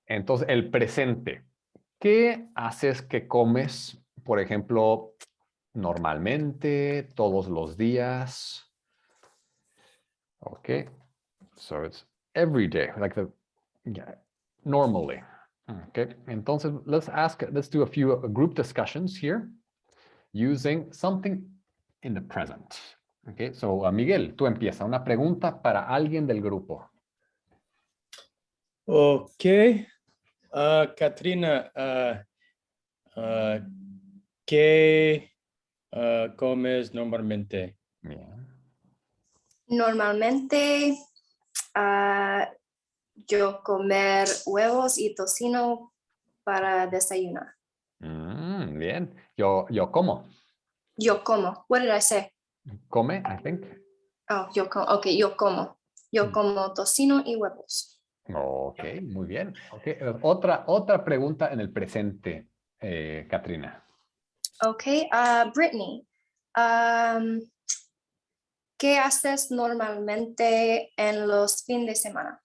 Entonces, el presente. ¿Qué haces que comes, por ejemplo, normalmente, todos los días? Okay, so it's every day, like normally. Okay, entonces let's do a few group discussions here using something in the present. Okay, so Miguel, tú empieza. Una pregunta para alguien del grupo. Ok. Katrina, ¿qué comes normalmente? Bien. Normalmente yo comer huevos y tocino para desayunar. Bien. Yo como. Yo como. What did I say? Come, I think. Oh, yo como. Ok, yo como. Yo como tocino y huevos. Ok, muy bien. Okay. Otra pregunta en el presente, Katrina. Ok, Brittany. ¿Qué haces normalmente en los fines de semana?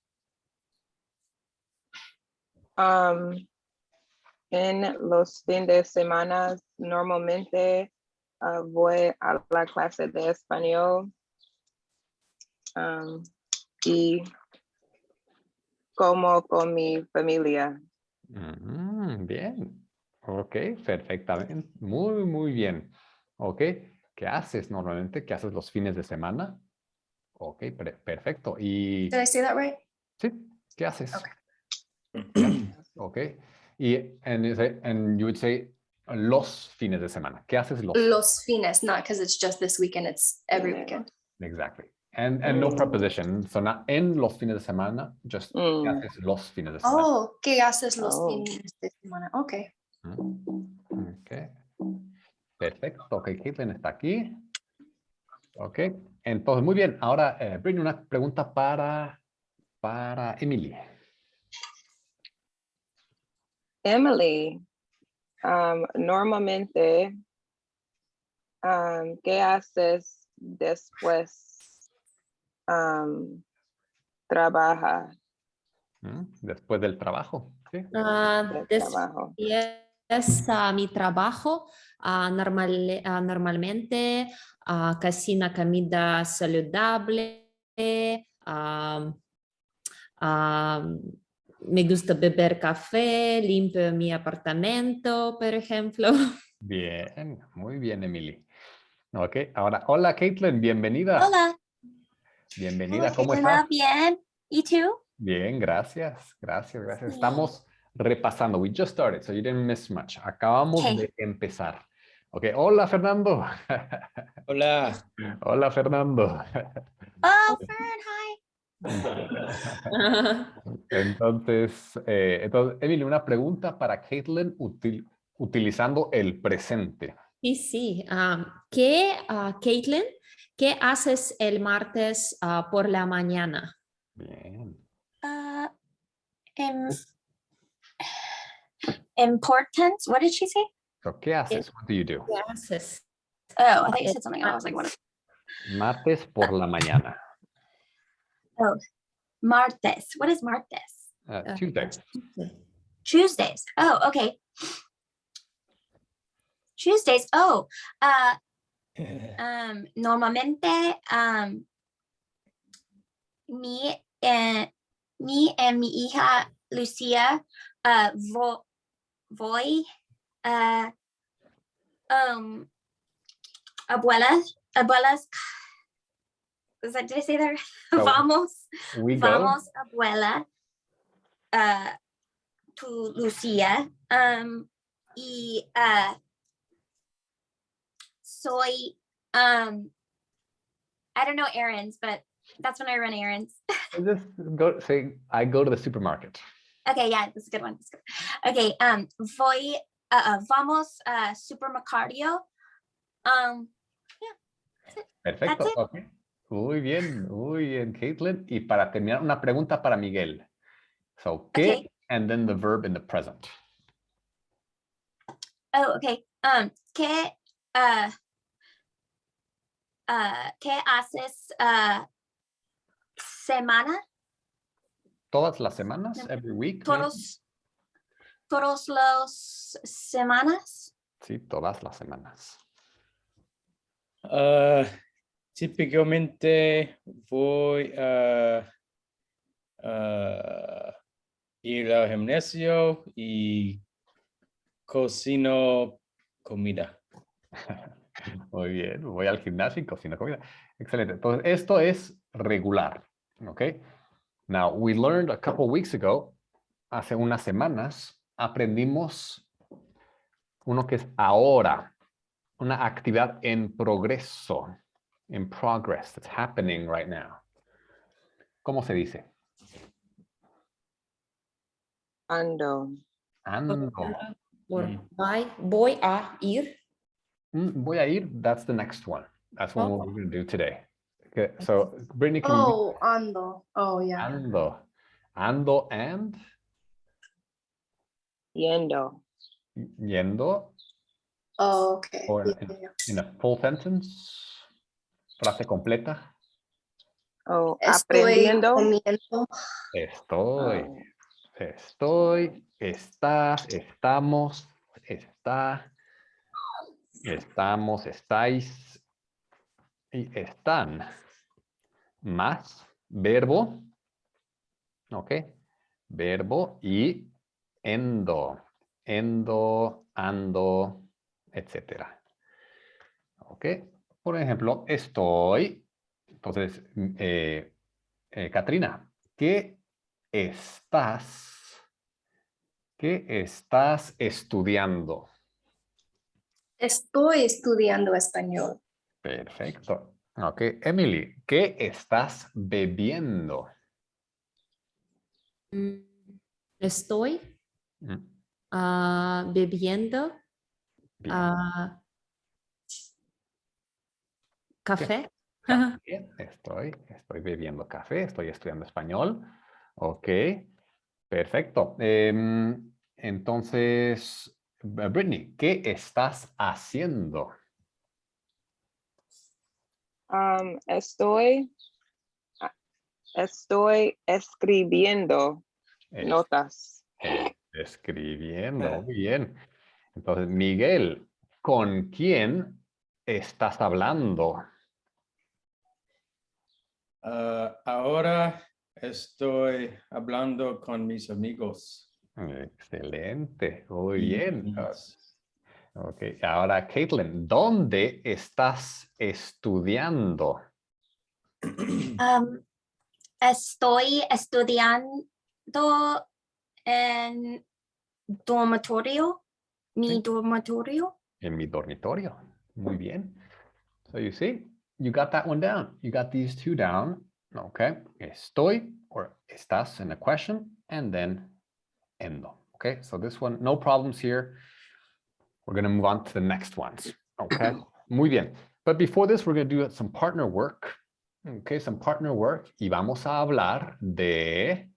En los fines de semana normalmente voy a la clase de español y como con mi familia. Bien. Ok, perfectamente. Muy, muy bien. Ok, ¿qué haces normalmente? ¿Qué haces los fines de semana? Ok, perfecto. Y Did I say that right? sí, ¿qué haces? Okay. ¿Qué haces? Ok. And you would say los fines de semana. ¿Qué haces los? Los fines, not because it's just this weekend, it's every weekend. Exactly. And no preposition. So not en los fines de semana, just ¿qué haces los fines de semana? Oh, ¿qué haces los Oh. fines de semana? Ok. Ok. Perfecto. Ok, Caitlin está aquí. Ok. Entonces, muy bien. Ahora, Britney, una pregunta para Emily. Emily, normalmente, ¿qué haces después trabaja Después del trabajo. ¿Sí? del trabajo? Es mi trabajo. Normalmente cocina comida saludable. Me gusta beber café, limpio mi apartamento, por ejemplo. Bien, muy bien, Emily. Ok, ahora, hola, Caitlin, bienvenida. Hola. Bienvenida, Hola, ¿cómo Caitlin. estás? Bien. ¿Y tú? Bien, gracias, gracias, gracias. Sí. Estamos repasando. We just started, so you didn't miss much. Acabamos Okay. de empezar. Ok, hola, Fernando. Hola. Hola, Fernando. Oh, Fern, hi. Entonces, Emily, una pregunta para Caitlin utilizando el presente. Sí, sí. Caitlin, ¿qué haces el martes por la mañana? Bien. Importance. What did she say? So, ¿qué haces? What do you do? ¿Qué haces? Oh, I thought you said something else. I was like, what? Martes por la mañana. Oh, martes. What is martes? Tuesday. Tuesdays. Oh, okay. Tuesdays. Oh, normalmente, me and mi hija Lucia, voy, abuelas, did I say that? So, Vamos, we go. vamos, abuela, to Lucia, y soy, I don't know errands, but that's when I run errands. Just go say, I go to the supermarket. Okay, yeah, that's a good one. Okay, voy, vamos, supermercado. Yeah, that's it. Perfecto. That's it. Okay. Muy bien, Caitlin. Y para terminar, una pregunta para Miguel. So, ¿qué? Okay. And then the verb in the present. Oh, okay. ¿Qué haces semana? Todas las semanas, every week. Todos todos los semanas. Sí, todas las semanas. Típicamente voy a ir al gimnasio y cocino comida. Muy bien, voy al gimnasio y cocino comida. Excelente. Entonces, esto es regular. ¿Ok? Now, we learned a couple weeks ago, hace unas semanas, aprendimos uno que es ahora, una actividad en progreso. In progress, that's happening right now. ¿Cómo se dice? Ando. Ando. Voy a ir. Voy a ir, that's the next one. That's what we're going to do today. Okay, so Brittany, can you Oh, ando. Oh, yeah. ando? Ando and Yendo. yendo, Oh, okay. or Yeah. in a full sentence, frase completa. Oh, Estoy aprendiendo. comiendo. Estoy, Oh, estoy, estás, estamos, está, estamos, estáis y están. Más verbo, ¿ok? Verbo y endo, ando, etcétera. ¿Ok? Por ejemplo, estoy. Entonces, Katrina, ¿qué estás estudiando? Estoy estudiando español. Perfecto. Ok, Emily, ¿qué estás bebiendo? Estoy Mm, bebiendo Bien. café. Bien, estoy bebiendo café, estoy estudiando español. Ok, perfecto. Entonces, Brittany, ¿qué estás haciendo? estoy escribiendo Es- notas. Escribiendo, muy bien. Entonces, Miguel, ¿con quién estás hablando? Ahora estoy hablando con mis amigos. Excelente, muy y bien. amigas. Ok, ahora, Caitlin, ¿dónde estás estudiando? Estoy estudiando en dormitorio. Mi Sí. dormitorio. En mi dormitorio. Muy bien. So you see, you got that one down. You got these two down. Okay. Estoy or estás in a question and then endo. Okay. So this one, no problems here. We're going to move on to the next ones. Okay. Muy bien. But before this, we're going to do some partner work. Okay. Some partner work. Y vamos a hablar de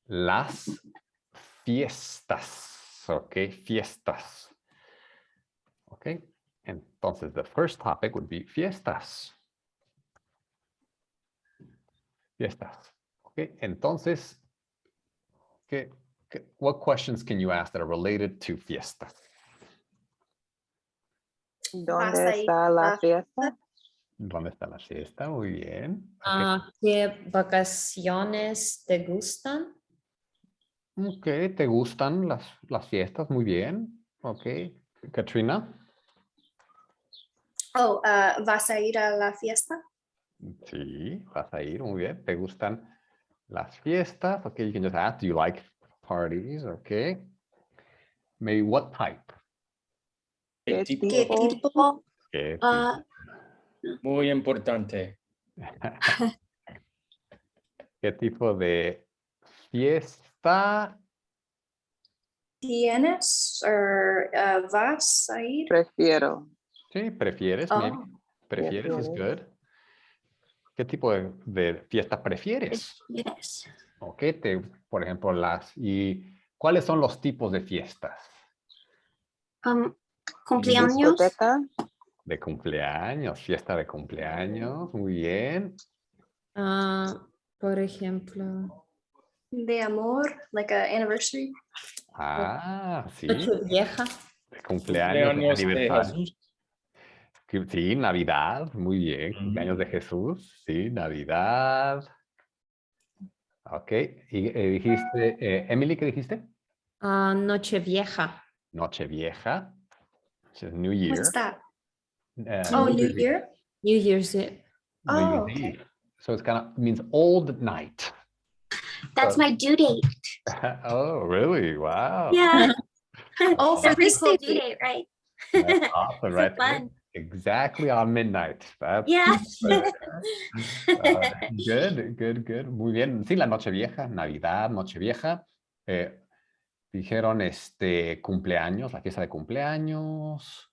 las fiestas. Okay. Fiestas. Okay. Entonces, the first topic would be fiestas. Fiestas. Okay. Entonces, what questions can you ask that are related to fiestas? ¿Dónde ¿Vas a ir está a la la fiesta? ¿Dónde está la fiesta? Muy bien. Okay. ¿Qué vacaciones te gustan? Ok, ¿te gustan las fiestas? Muy bien. Ok. Katrina. Oh, ¿vas a ir a la fiesta? Sí, vas a ir. Muy bien. ¿Te gustan las fiestas? Ok, you can just ask, do you like parties? Ok. Maybe what type? ¿Qué ¿Qué tipo? tipo? ¿Qué Muy importante. ¿Qué tipo de fiesta? ¿Tienes o vas a ir? Prefiero. Sí, prefieres, Oh. maybe. Prefieres is Prefieres. good. ¿Qué tipo de fiesta prefieres? Yes. Ok, por ejemplo, ¿y cuáles son los tipos de fiestas? Cumpleaños. Discoteca. De cumpleaños, fiesta de cumpleaños, muy bien. Por ejemplo. De amor, like an anniversary. Ah, sí. Nochevieja. Cumpleaños, Cumpleaños de aniversario. Jesús. Sí, Navidad, muy bien. Cumpleaños de Jesús, sí, Navidad. Ok, y dijiste, Emily, ¿qué dijiste? Nochevieja. Nochevieja, which is New Year. What's that? New Oh, New Year's Eve. Year? New Year's Eve. New Year's Oh, okay. Eve. So it's kind of means old night. That's my due date. Oh, really? Wow. Yeah. Oh, for Some people this due day. date, right? That's awesome, So right? fun. Exactly on midnight. That's Yeah. good, good, good. Muy bien. Sí, la Nochevieja, Navidad, Nochevieja. Dijeron cumpleaños, la fiesta de cumpleaños.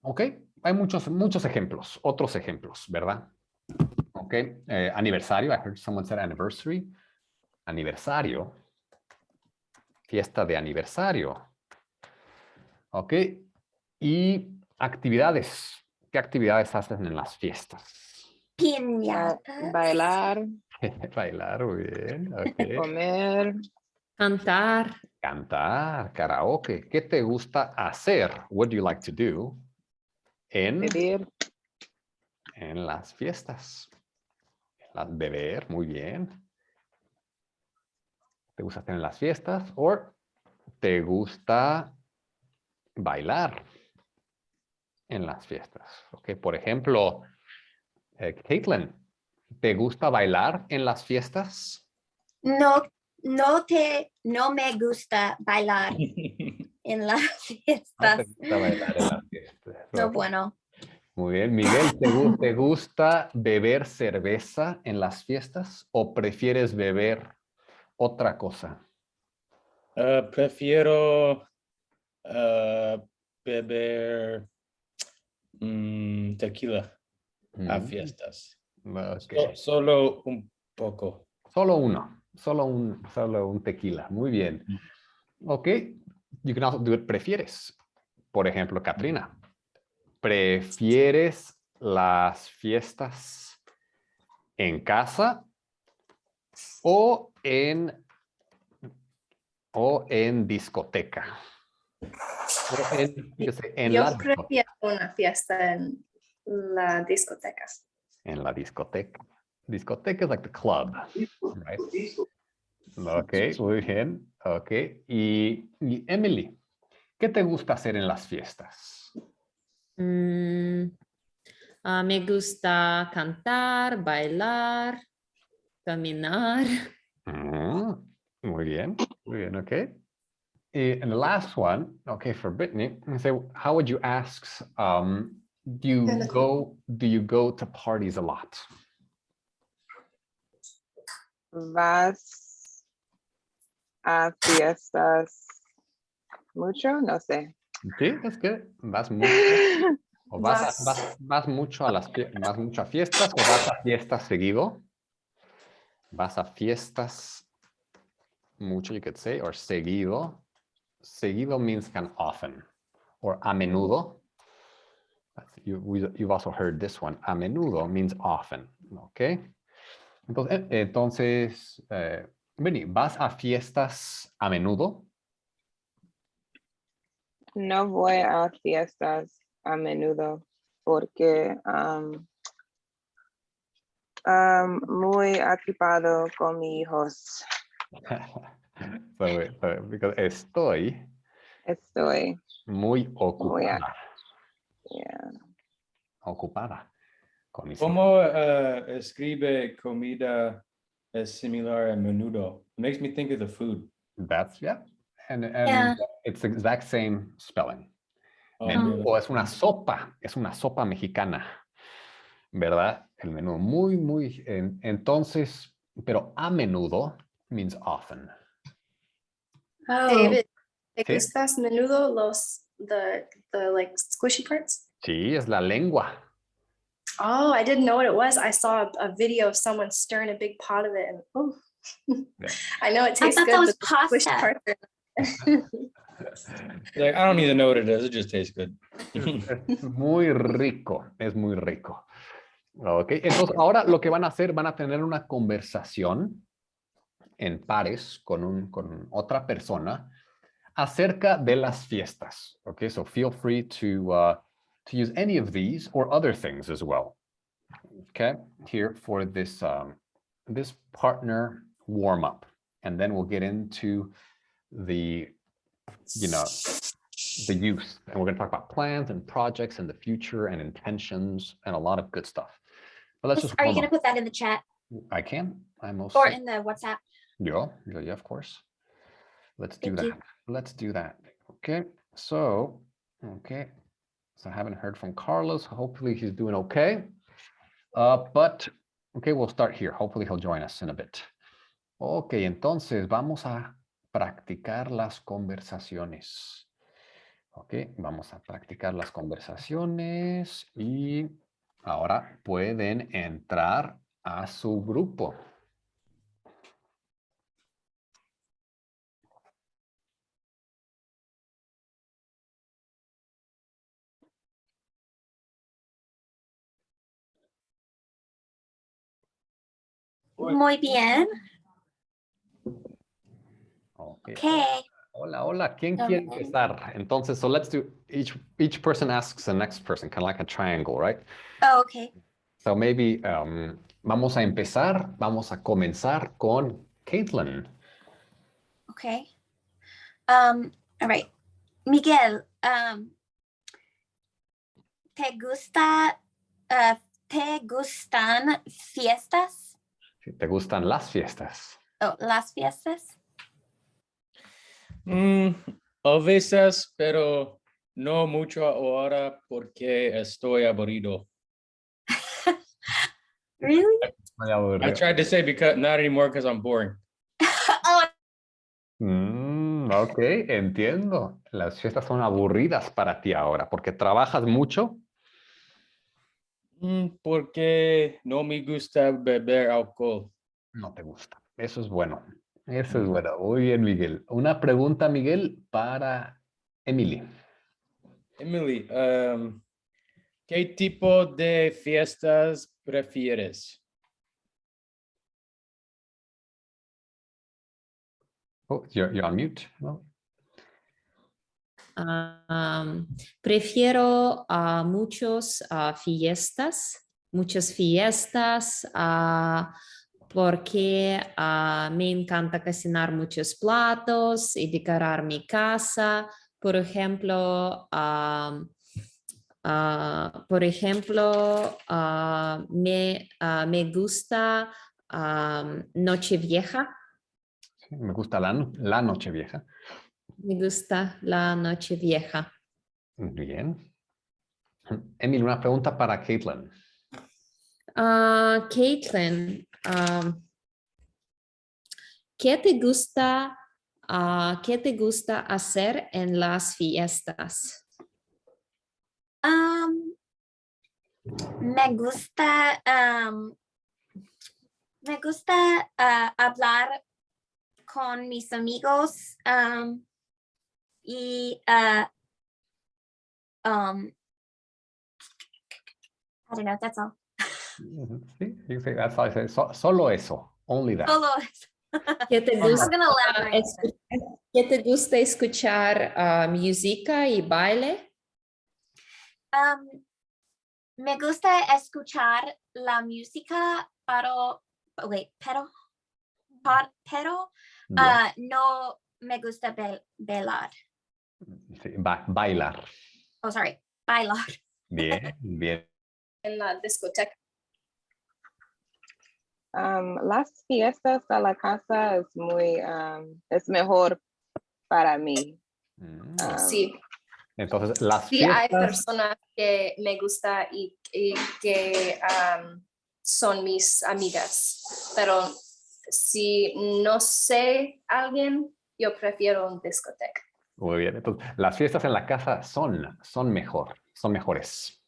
Ok, hay muchos ejemplos, otros ejemplos, ¿verdad? Ok, aniversario, I heard someone said anniversary. Aniversario, fiesta de aniversario. Ok, y actividades. ¿Qué actividades hacen en las fiestas? Piñata. Bailar, Bailar, muy bien. Ok. comer, Cantar. Cantar, karaoke. ¿Qué te gusta hacer? What do you like to do beber, en las fiestas? Beber, muy bien. ¿Te gusta hacer en las fiestas? ¿O te gusta bailar en las fiestas? Ok, por ejemplo, Caitlin, ¿te gusta bailar en las fiestas? No me gusta bailar en las No fiestas. te gusta bailar en las fiestas. No, Ok. bueno. Muy bien, Miguel, ¿te gusta beber cerveza en las fiestas o prefieres beber otra cosa? Prefiero beber tequila a fiestas. Ok. Solo un poco. Solo uno, solo un tequila. Muy bien. Ok. You can also do it prefieres. Por ejemplo, Katrina, ¿prefieres las fiestas en casa o en discoteca? En la Yo prefiero una fiesta en la discoteca. En la discoteca. Discoteca es like the club, right? Ok, muy bien. Ok. Y Emily, ¿qué te gusta hacer en las fiestas? Me gusta cantar, bailar, caminar. Muy bien, ok. And the last one, okay, for Brittany, so how would you ask, do you go to parties a lot? vas a fiestas mucho, no sé. Sí, that's good. Vas mucho. ¿O vas mucho vas mucho a fiestas o vas a fiestas seguido? Vas a fiestas mucho, you could say, or seguido. Seguido means kind of often, or a menudo. You've also heard this one. A menudo means often, okay? Entonces, Benny, ¿vas a fiestas a menudo? No voy a fiestas a menudo porque muy ocupado con mis hijos. Because estoy Estoy muy ocupada. yeah. Ocupada con mis ¿Cómo escribe comida es similar a menudo? It makes me think of the food. That's, yeah. And Yeah. it's the exact same spelling. Oh, Menudo really? es una sopa mexicana, ¿verdad? El menudo, muy, entonces, pero a menudo means often. Oh, David, ¿te Sí. gustas menudo the like squishy parts? Sí, es la lengua. Oh, I didn't know what it was. I saw a video of someone stirring a big pot of it, and oh, Yeah. I know it I tastes thought good. that was but the squishy pasta. parts are- Like, I don't need to know what it is. It just tastes good. Es muy rico, es muy rico. Ok, entonces ahora lo que van a hacer, van a tener una conversación en pares con otra persona acerca de las fiestas. Okay, so feel free to use any of these or other things as well. Okay, here for this this partner warm up, and then we'll get into the the use, and we're going to talk about plans and projects and the future and intentions and a lot of good stuff. But let's just Are you warm gonna up. put that in the chat I can. I'm most or in the WhatsApp? yeah, of course. Let's do Thank that. you. Let's do that. Okay. So I haven't heard from Carlos. Hopefully he's doing okay. But okay, we'll start here. Hopefully he'll join us in a bit. Okay, entonces vamos a practicar las conversaciones. Ok, vamos a practicar las conversaciones y ahora pueden entrar a su grupo. Muy bien. Okay. Okay. Hola, hola. ¿Quién All quiere right. empezar? Entonces, so let's do each person asks the next person, kind of like a triangle, right? Oh, okay. So maybe vamos a empezar, vamos a comenzar con Caitlin. Okay. All right. Miguel, ¿te gustan fiestas? ¿Te gustan las fiestas? Oh, las fiestas? A veces, pero no mucho ahora porque estoy aburrido. Really? I tried to say because not anymore because I'm boring. Oh, Ok, entiendo. Las fiestas son aburridas para ti ahora porque trabajas mucho. Porque no me gusta beber alcohol. No te gusta. Eso es bueno. Eso es bueno. Muy bien, Miguel. Una pregunta, Miguel, para Emily. Emily, ¿qué tipo de fiestas prefieres? Oh, you're on mute. No. Prefiero muchas fiestas porque me encanta cocinar muchos platos y decorar mi casa. Por ejemplo, me gusta Nochevieja. Sí, me gusta la Nochevieja. Me gusta la Nochevieja. Bien. Emily, una pregunta para Caitlin. Caitlin, ¿qué te gusta hacer en las fiestas? me gusta hablar con mis amigos y I don't know, that's all. Sí, you say that's all I say. Solo eso. Only that. Solo. ¿Qué te I was gusta, gonna elaborate. ¿qué te gusta escuchar música y baile? Me gusta escuchar la música, pero Bien. no me gusta bailar. Sí, bailar. Oh, sorry, bailar. Bien, bien. En la discoteca. Las fiestas a la casa es mejor para mí. Sí, Entonces, las sí hay fiestas. personas que me gusta y que son mis amigas, pero si no sé alguien, yo prefiero un discoteca. Muy bien. Entonces, las fiestas en la casa son mejores. Son mejores.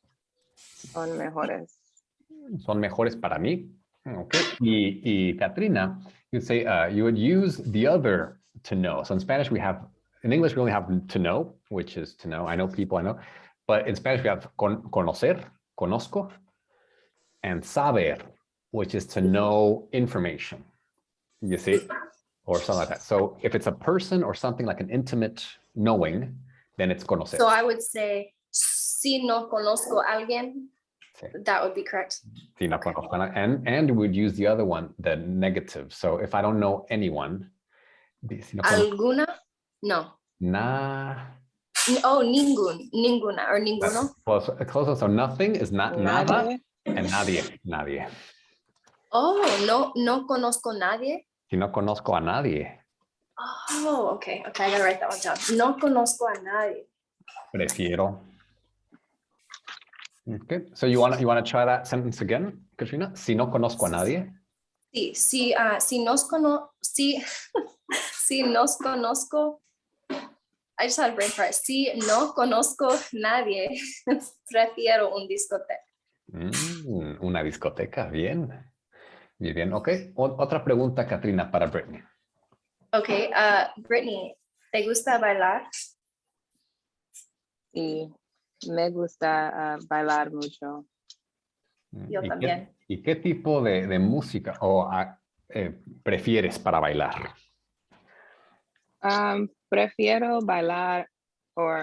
Son mejores para mí. Okay. Y Katrina, you'd say you would use the other to know. So in Spanish we have, in English we only have to know, which is to know. I know people, I know. But in Spanish we have conocer, conozco, and saber, which is to know information. You see? or something like that. So if it's a person or something like an intimate knowing, then it's conocer. So I would say, si no conozco a alguien, Sí. that would be correct. Si no conozco a nadie. And we'd use the other one, the negative. So if I don't know anyone, si no conozco ¿Alguna? No. Oh, ninguna, or ninguno. Close. So nothing is not nada, Nadie. and nadie. Oh, no conozco nadie. Si no conozco a nadie, Oh, okay, I gotta write that one down. No conozco a nadie. prefiero. Okay, so you wanna try that sentence again, Katrina? Si no conozco a nadie. Si nos conozco, I just had a brain fart. Si no conozco nadie, prefiero un discoteca. Una discoteca, bien. Bien, ok. Otra pregunta, Katrina, para Brittany. Okay, Brittany, ¿te gusta bailar? Y me gusta bailar mucho. Yo también. ¿Y qué tipo de música prefieres para bailar? Prefiero bailar or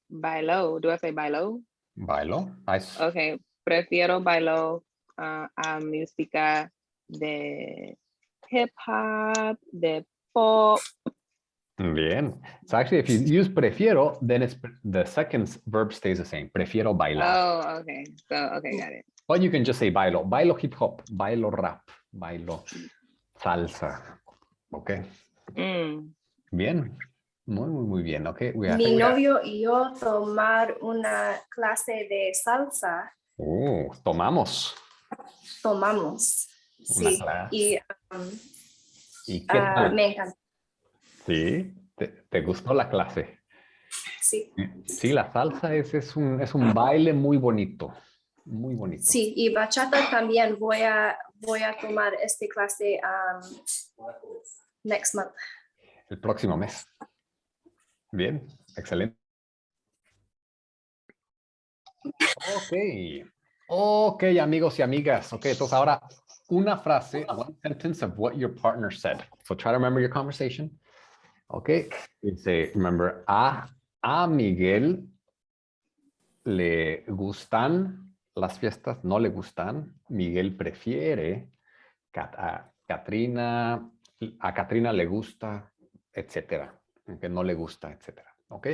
bailo. Do I say bailo? Bailo. Okay, prefiero bailo a música de hip hop, de pop. Bien. So actually, if you use prefiero, then the second verb stays the same. Prefiero bailar. Oh, okay. So, okay, got it. But you can just say bailo. Bailo hip hop, bailo rap, bailo salsa. Okay. Bien. Muy bien. Okay. Mi novio y yo tomar una clase de salsa. Tomamos. Una Sí. clase. Y qué tal? me encanta. Sí. ¿Te gustó la clase? Sí. Sí, la salsa es un baile muy bonito. Muy bonito. Sí, y bachata también voy a tomar esta clase next month. El próximo mes. Bien, excelente. Ok, amigos y amigas. Ok, entonces ahora una frase, one sentence of what your partner said. So try to remember your conversation. Ok, dice, remember, a Miguel le gustan las fiestas, no le gustan. Miguel prefiere. A Katrina le gusta, etcétera. Que no le gusta, etcétera. ¿Ok?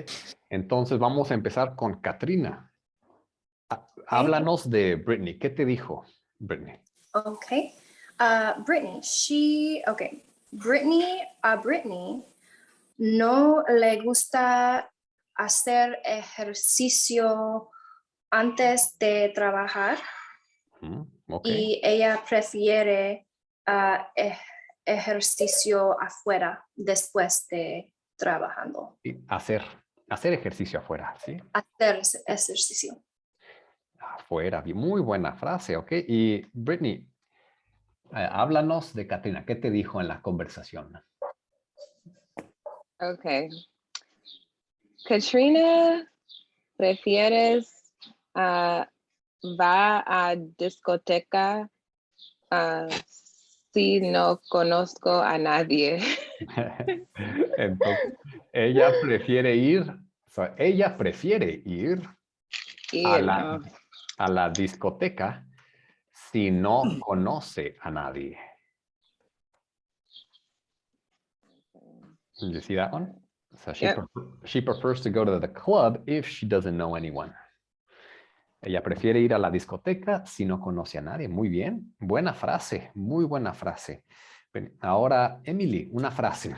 Entonces vamos a empezar con Katrina. Háblanos de Brittany. ¿Qué te dijo Brittany? Okay. Brittany, Brittany no le gusta hacer ejercicio antes de trabajar. Okay. Y ella prefiere ejercicio afuera después de trabajando. Hacer ejercicio afuera, ¿sí? Hacer ejercicio. Afuera, muy buena frase, ¿ok? Y Brittany, háblanos de Katrina. ¿Qué te dijo en la conversación? Okay. Katrina, ¿prefieres va a discoteca si no conozco a nadie? Entonces, ella prefiere ir a la discoteca si no conoce a nadie. Did you see that one? So she prefers to go to the club if she doesn't know anyone. Ella prefiere ir a la discoteca si no conoce a nadie. Muy bien. Buena frase. Muy buena frase. Ahora, Emily, una frase.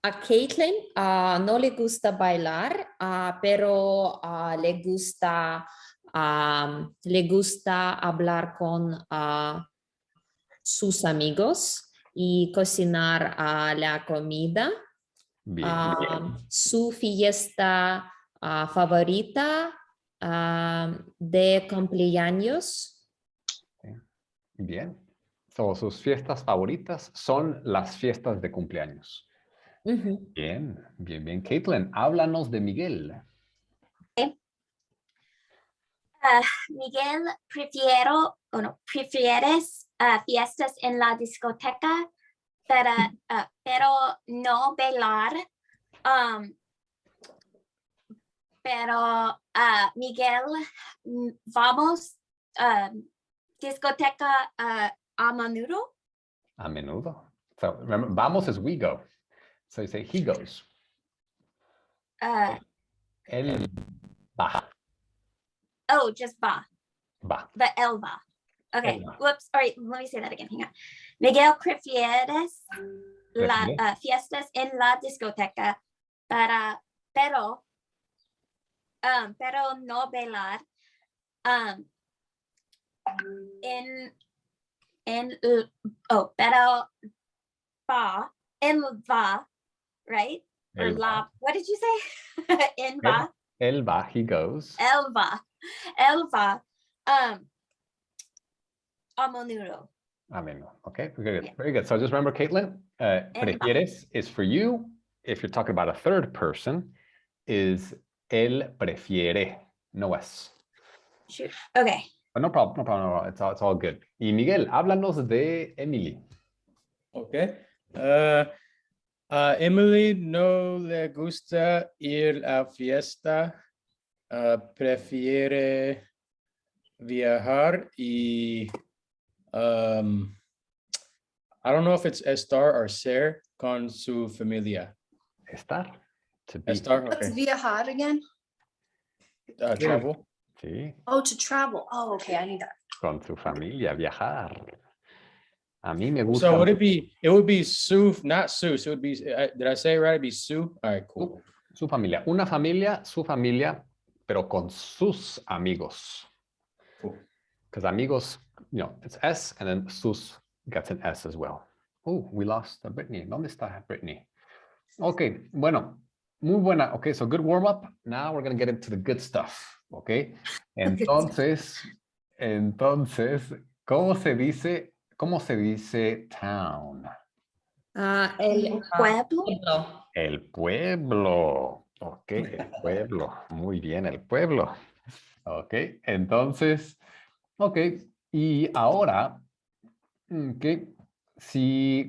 A Caitlin no le gusta bailar, pero le gusta hablar con sus amigos y cocinar la comida. Bien. Su fiesta favorita de cumpleaños. Bien. Sus fiestas favoritas son las fiestas de cumpleaños. Bien. Caitlin, háblanos de Miguel. Miguel, prefieres fiestas en la discoteca, pero no bailar. Pero Miguel, vamos discoteca a menudo. A menudo. So remember, vamos is we go. So you say he goes. Él va. Oh, just va. Va. But él va. Okay. Él va. Whoops. All right. Let me say that again. Hang on. Miguel, prefieres Prefiere. fiestas en la discoteca, pero no bailar. Pero va, right? Or Él va. what did you say? En va. Él va, he goes. Él va. A menudo. A menudo. Okay, very good. Yeah. Very good. So just remember, Caitlin, va. prefieres is for you. If you're talking about a third person, is él prefiere. No es. Shoot. Okay. But no problem, no problem, no problem. It's all good. Y Miguel, háblanos de Emily. Okay. Emily no le gusta ir a fiesta. Prefiere viajar y I don't know if it's estar or ser con su familia. Estar. To be. Estar, What's okay. viajar again? Travel. Sí, Oh, to travel. Oh, okay, I need that. con su familia, viajar. A mí me gusta. So would it be? It would be su, not su. So it would be. Did I say it right? It'd be su. All right, cool. Su familia. Una familia, su familia, pero con sus amigos. Cool. Because amigos, you know, it's S and then sus gets an S as well. Oh, we lost Brittany. ¿Dónde está Brittany? Okay, bueno, muy buena. Okay, so good warm up. Now we're going to get into the good stuff. Okay, entonces, ¿cómo se dice town? El Pueblo. pueblo. El pueblo. Ok, el pueblo. Muy bien, el pueblo. Ok, entonces, ok, y ahora, ok,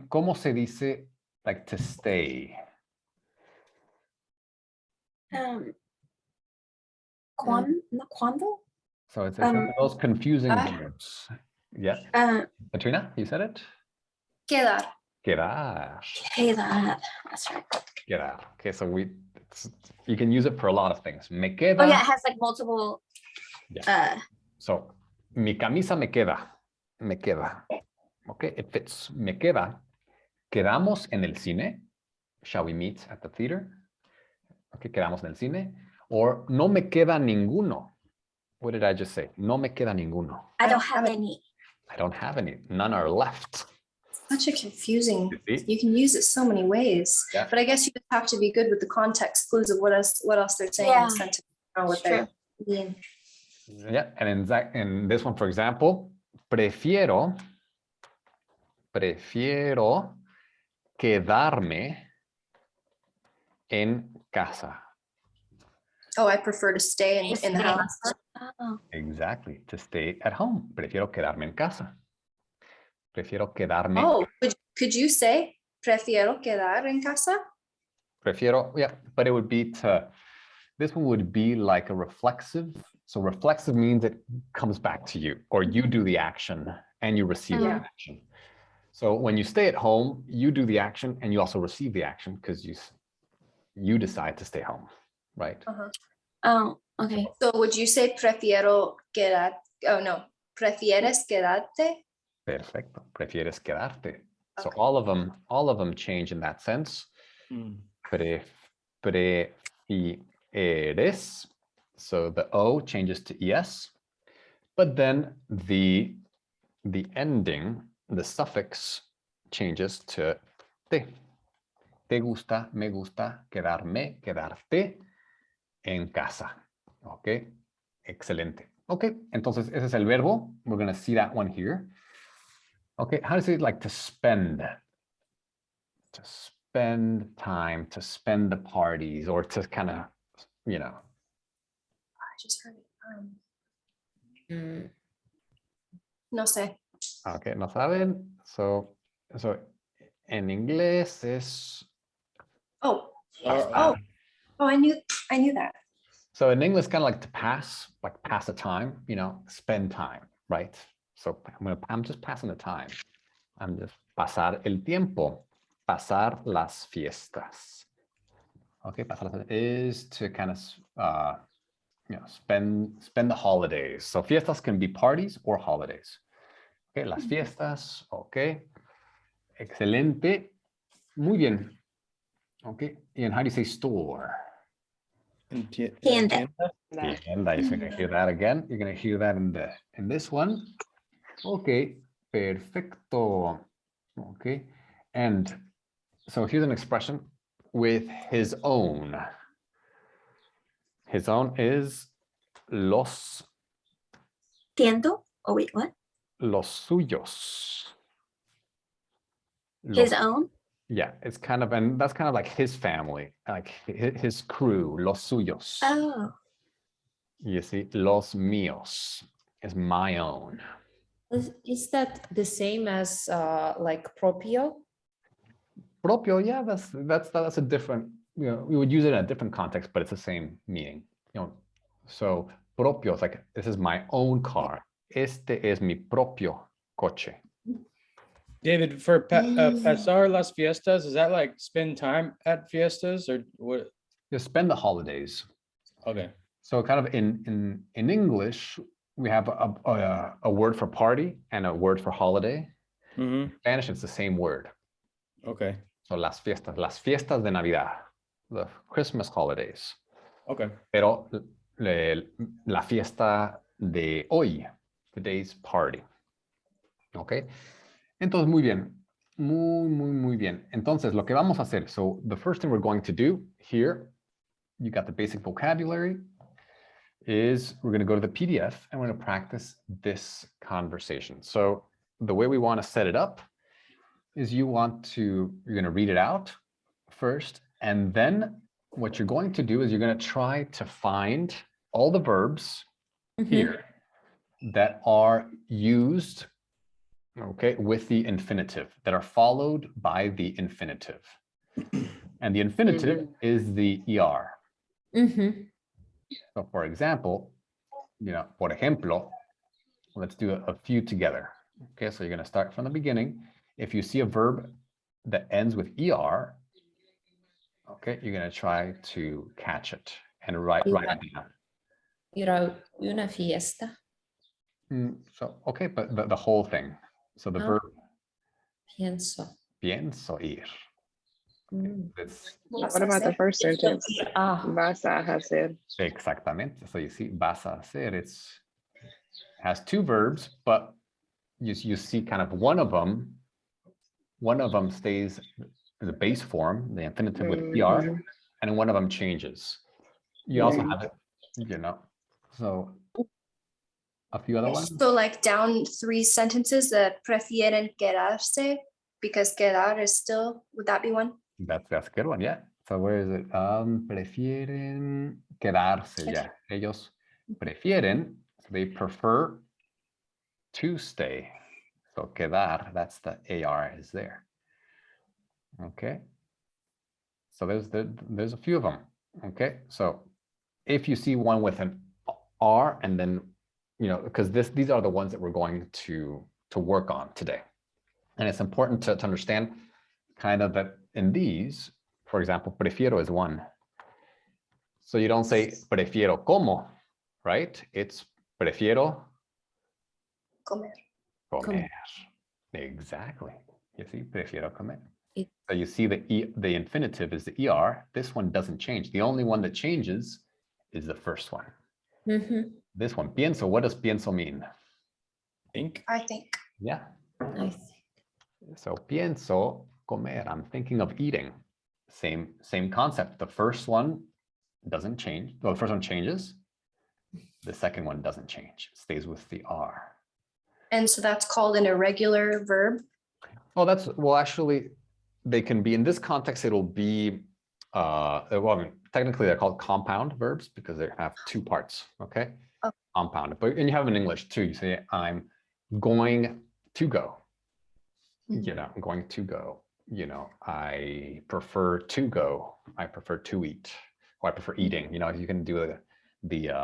¿cómo se dice, like, to stay? ¿Cuándo? So it's one of those confusing Ah. words. Yeah, Katrina, you said it? Quedar. Quedar. That's right. Quedar. Okay, so you can use it for a lot of things. Me queda. Oh yeah, it has like multiple. So, mi camisa me queda. Me queda. Okay, it fits. Me queda. Quedamos en el cine. Shall we meet at the theater? Okay, quedamos en el cine. Or no me queda ninguno. What did I just say? No me queda ninguno. I don't have any. I don't have any. None are left. Such a confusing. You see? You can use it so many ways. Yeah. But I guess you just have to be good with the context clues of what else they're saying in Yeah, the sentence. Or what it's they're true. meaning. Yeah, and in this one, for example, prefiero quedarme en casa. Oh, I prefer to stay in the house. Oh. Exactly, to stay at home. Prefiero quedarme en casa. Prefiero quedarme. Oh, could you say prefiero quedar en casa? Prefiero, yeah, but it would be this one would be like a reflexive. So reflexive means it comes back to you, or you do the action and you receive the Yeah. action. So when you stay at home, you do the action and you also receive the action because you decide to stay home, right? Oh, okay. So would you say prefiero quedar? Oh no, prefieres quedarte? Perfecto. Prefieres quedarte. So Okay. all of them change in that sense. Prefieres. So the O changes to ES, but then the ending, the suffix changes to te. Te gusta, me gusta, quedarme, quedarte en casa. Ok, excelente. Ok, entonces ese es el verbo. We're going to see that one here. Okay, how does it like to spend? To spend time, to spend the parties, or to kind of, you know. I just heard it. Mm, No sé. Okay, no saben. So en inglés es Oh, pasar. I knew that. So in English, kind of like to pass, like pass the time, spend time, right? So I'm just passing the time. I'm just pasar el tiempo, pasar las fiestas. Okay, pasar las is to kind of, spend the holidays. So fiestas can be parties or holidays. Okay, las fiestas, okay. Excelente. Muy bien. Okay, and how do you say store? Tienda. Tienda, you're gonna hear that again. You're gonna hear that in this one. Okay, perfecto. Okay, and so here's an expression with his own. His own is los Tiendo. Oh, wait, what? suyos. His Los- own? Yeah, it's kind of, and that's kind of like his family, like his crew, los suyos. Oh, You see, los míos is my own. is that the same as like propio? Propio, yeah, that's a different, we would use it in a different context, but it's the same meaning, So propio is like, this is my own car. Este es mi propio coche. David, for pasar las fiestas, is that like spend time at fiestas or what? You spend the holidays. Okay. So kind of in English, we have a word for party and a word for holiday. Mm-hmm. In Spanish, it's the same word. Okay. So las fiestas de Navidad, the Christmas holidays. Okay. Pero la fiesta de hoy, today's party. Okay. Entonces, muy bien. Muy bien. Entonces, lo que vamos a hacer. So the first thing we're going to do here, you got the basic vocabulary, is we're going to go to the PDF and we're going to practice this conversation. So the way we want to set it up is you're going to read it out first, and then what you're going to do is you're going to try to find all the verbs here that are used, okay, with the infinitive, that are followed by the infinitive. And the infinitive is the ER. So for example, por ejemplo, let's do a few together. Okay, so you're going to start from the beginning. If you see a verb that ends with ER, okay, you're going to try to catch it and write it down. Ir a una fiesta. So, okay, but the whole thing. So the verb Pienso. pienso ir. Mm. What about the first sentence? Ah, Vas a hacer. Exactamente. So you see, vas a hacer, has two verbs, but you see kind of one of them stays in the base form, the infinitive with ER, and one of them changes. You also have it, so a few other ones. So like down 3 sentences that prefieren quedarse because quedar is still, would that be one? That's a good one, yeah. So where is it? Prefieren quedarse, yeah. Ellos prefieren, so they prefer to stay. So quedar, that's the AR is there. Okay. So there's a few of them. Okay. So if you see one with an R and then, because these are the ones that we're going to work on today. And it's important to understand kind of that in these, for example, prefiero is one. So you don't say prefiero como, right? It's prefiero Comer. comer. Exactly. You see, prefiero comer. It- So you see the infinitive is the ER. This one doesn't change. The only one that changes is the first one. This one, pienso. What does pienso mean? Think. I think. Yeah. I see. So pienso comer. I'm thinking of eating. Same concept. The first one doesn't change. Well, the first one changes. The second one doesn't change. It stays with the R. And so that's called an irregular verb. Oh, well, actually, they can be, in this context, it'll be, well, I mean, technically they're called compound verbs because they have two parts, okay? Oh. compound. But and you have in English too. You say I'm going to go. You know, I'm going to go. You know, I prefer to go. I prefer to eat. Or I prefer eating. You know, you can do the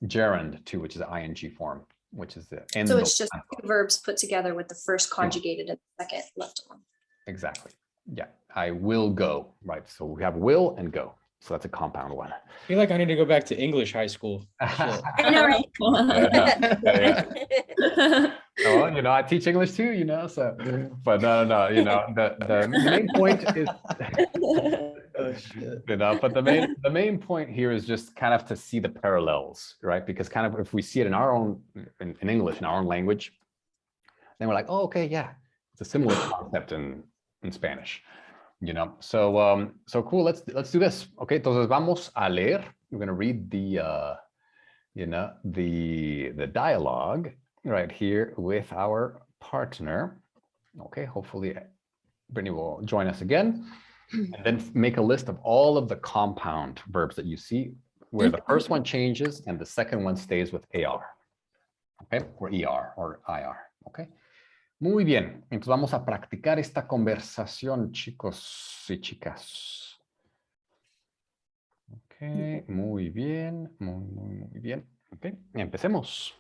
gerund too, which is the ing form, which is the end. So it's just two verbs put together with the first conjugated and the second left alone. Exactly. Yeah, I will go. Right. So we have will and go. So that's a compound one. I feel like I need to go back to English high school. Shit. I know, right? Well, you know, I teach English too, you know, so, but no, you know, the main point is, Oh, shit. you know, but the main point here is just kind of to see the parallels, right? Because kind of if we see it in our own, in English, in our own language, then we're like, oh, okay, yeah, it's a similar concept in Spanish. You know, so cool. Let's do this. Okay, entonces vamos a leer. We're going to read the you know, the dialogue right here with our partner. Okay, hopefully Brittany will join us again, and then make a list of all of the compound verbs that you see, where the first one changes and the second one stays with AR. Okay, or ER or IR. Okay. Muy bien, entonces vamos a practicar esta conversación, chicos y chicas. Ok, muy bien, muy bien. Ok, empecemos.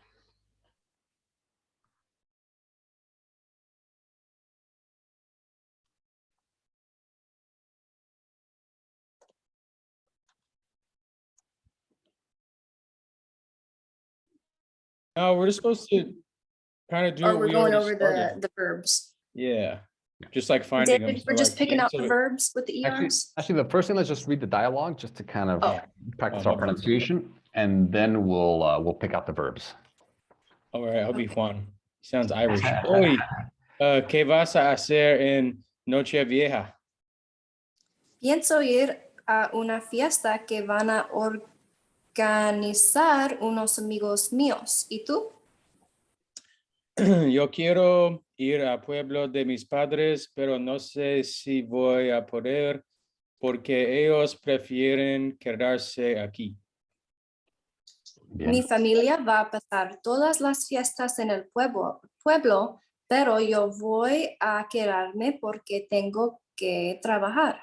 No, we're just supposed to kind of do Or what we're we going already over started. the verbs. Yeah, just like finding them. We're just picking out the verbs with the Actually, ERs. the first thing, let's just read the dialogue just to kind of Oh. practice Oh, our my bad. pronunciation, and then we'll pick out the verbs. All right, I'll be Juan. He sounds Irish. Hoy, ¿qué vas a hacer en Nochevieja? Pienso ir a una fiesta que van a organizar unos amigos míos. ¿Y tú? Yo quiero ir al pueblo de mis padres, pero no sé si voy a poder porque ellos prefieren quedarse aquí. Bien. Mi familia va a pasar todas las fiestas en el pueblo, pero yo voy a quedarme porque tengo que trabajar.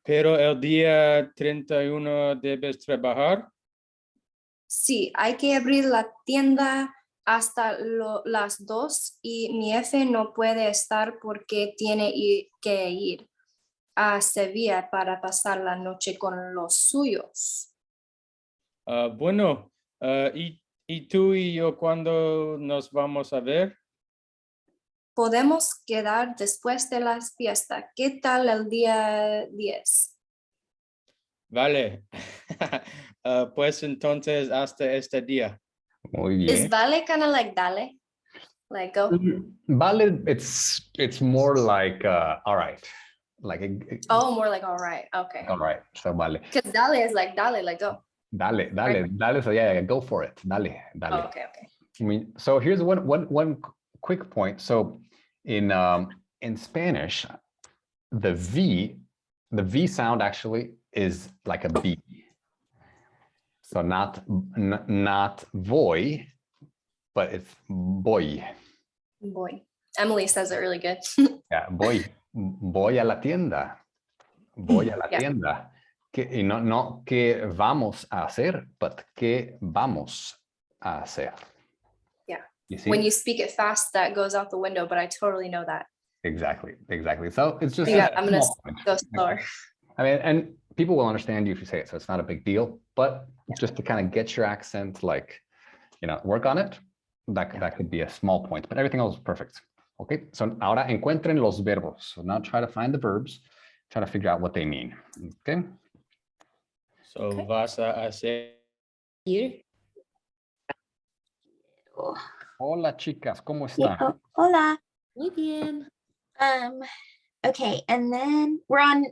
Pero el día 31 debes trabajar. Sí, hay que abrir la tienda hasta las 2 y mi jefe no puede estar porque tiene que ir a Sevilla para pasar la noche con los suyos. Bueno, ¿y tú y yo cuándo nos vamos a ver? Podemos quedar después de las fiestas. ¿Qué tal el día 10? Vale. Pues entonces hasta este día. Muy Is bien. vale kind of like dale? Like go? Vale, it's more like all right, like Oh, more like all right. Okay. all right. So vale. Because dale is like go. Dale. So yeah, go for it. Dale. Oh, okay. I mean, so here's one quick point. So in Spanish, the V sound actually is like a B. So not voy, but it's boy. Boy. Emily says it really good. Yeah, voy a la tienda. Voy a la Yeah. tienda. Y no que vamos a hacer, but que vamos a hacer. Yeah. You see? When you speak it fast, that goes out the window, but I totally know that. Exactly. So it's just Yeah, a I'm gonna small point. go slower. I mean, and people will understand you if you say it, so it's not a big deal. But just to kind of get your accent, like, you know, work on it. That could be a small point, but everything else is perfect. Okay, so ahora encuentren los verbos. So now try to find the verbs, try to figure out what they mean. Okay. So Okay. vas a hacer. Ir. Hola, chicas, ¿cómo Yeah, están? hola. Muy bien. Okay, and then we're on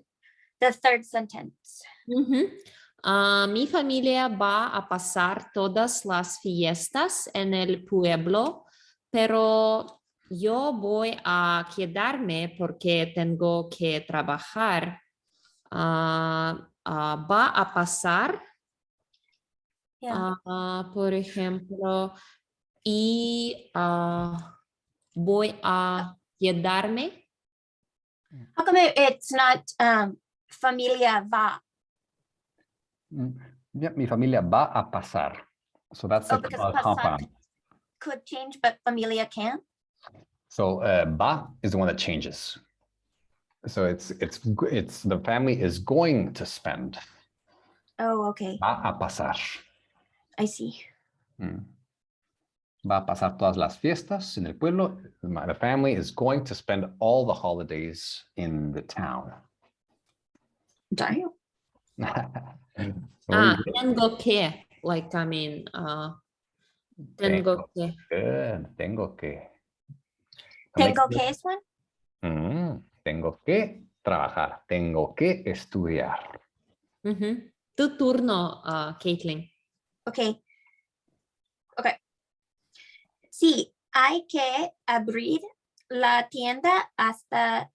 the third sentence. Mi familia va a pasar todas las fiestas en el pueblo, pero yo voy a quedarme porque tengo que trabajar. Va a pasar Yeah. Por ejemplo, y voy a quedarme. How come it's not familia va? Yeah, mi familia va a pasar. So that's Oh, a because compound. pasar could change, but familia can't. So va is the one that changes. So it's the family is going to spend. Oh, okay. Va a pasar. I see. Va a pasar todas las fiestas en el pueblo. The family is going to spend all the holidays in the town. Damn. Tengo que, like, I mean, tengo que. Good. Tengo que. Tengo que es one? Tengo que trabajar. Tengo que estudiar. Tu turno, Caitlin. Okay. Okay. Sí, hay que abrir la tienda hasta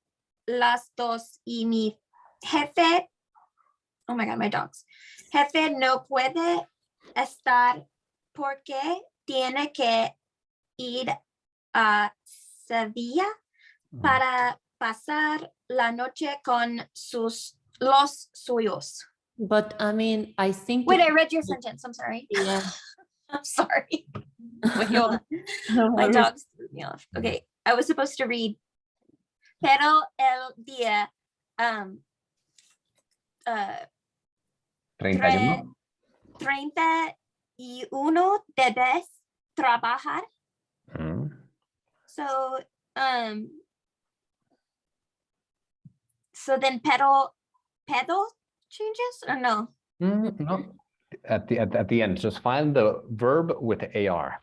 las 2 y mi jefe, oh my God, my dogs. Jefe no puede estar porque tiene que ir a Sevilla para pasar la noche con los suyos. But I mean, I think. Wait, I read your sentence. I'm sorry. Yeah. I'm sorry. Wait, hold on. My dogs threw me off. Okay, I was supposed to read. Pero el día 31. 31 debes trabajar. So then pedo changes or no? No. At the end, just find the verb with the AR.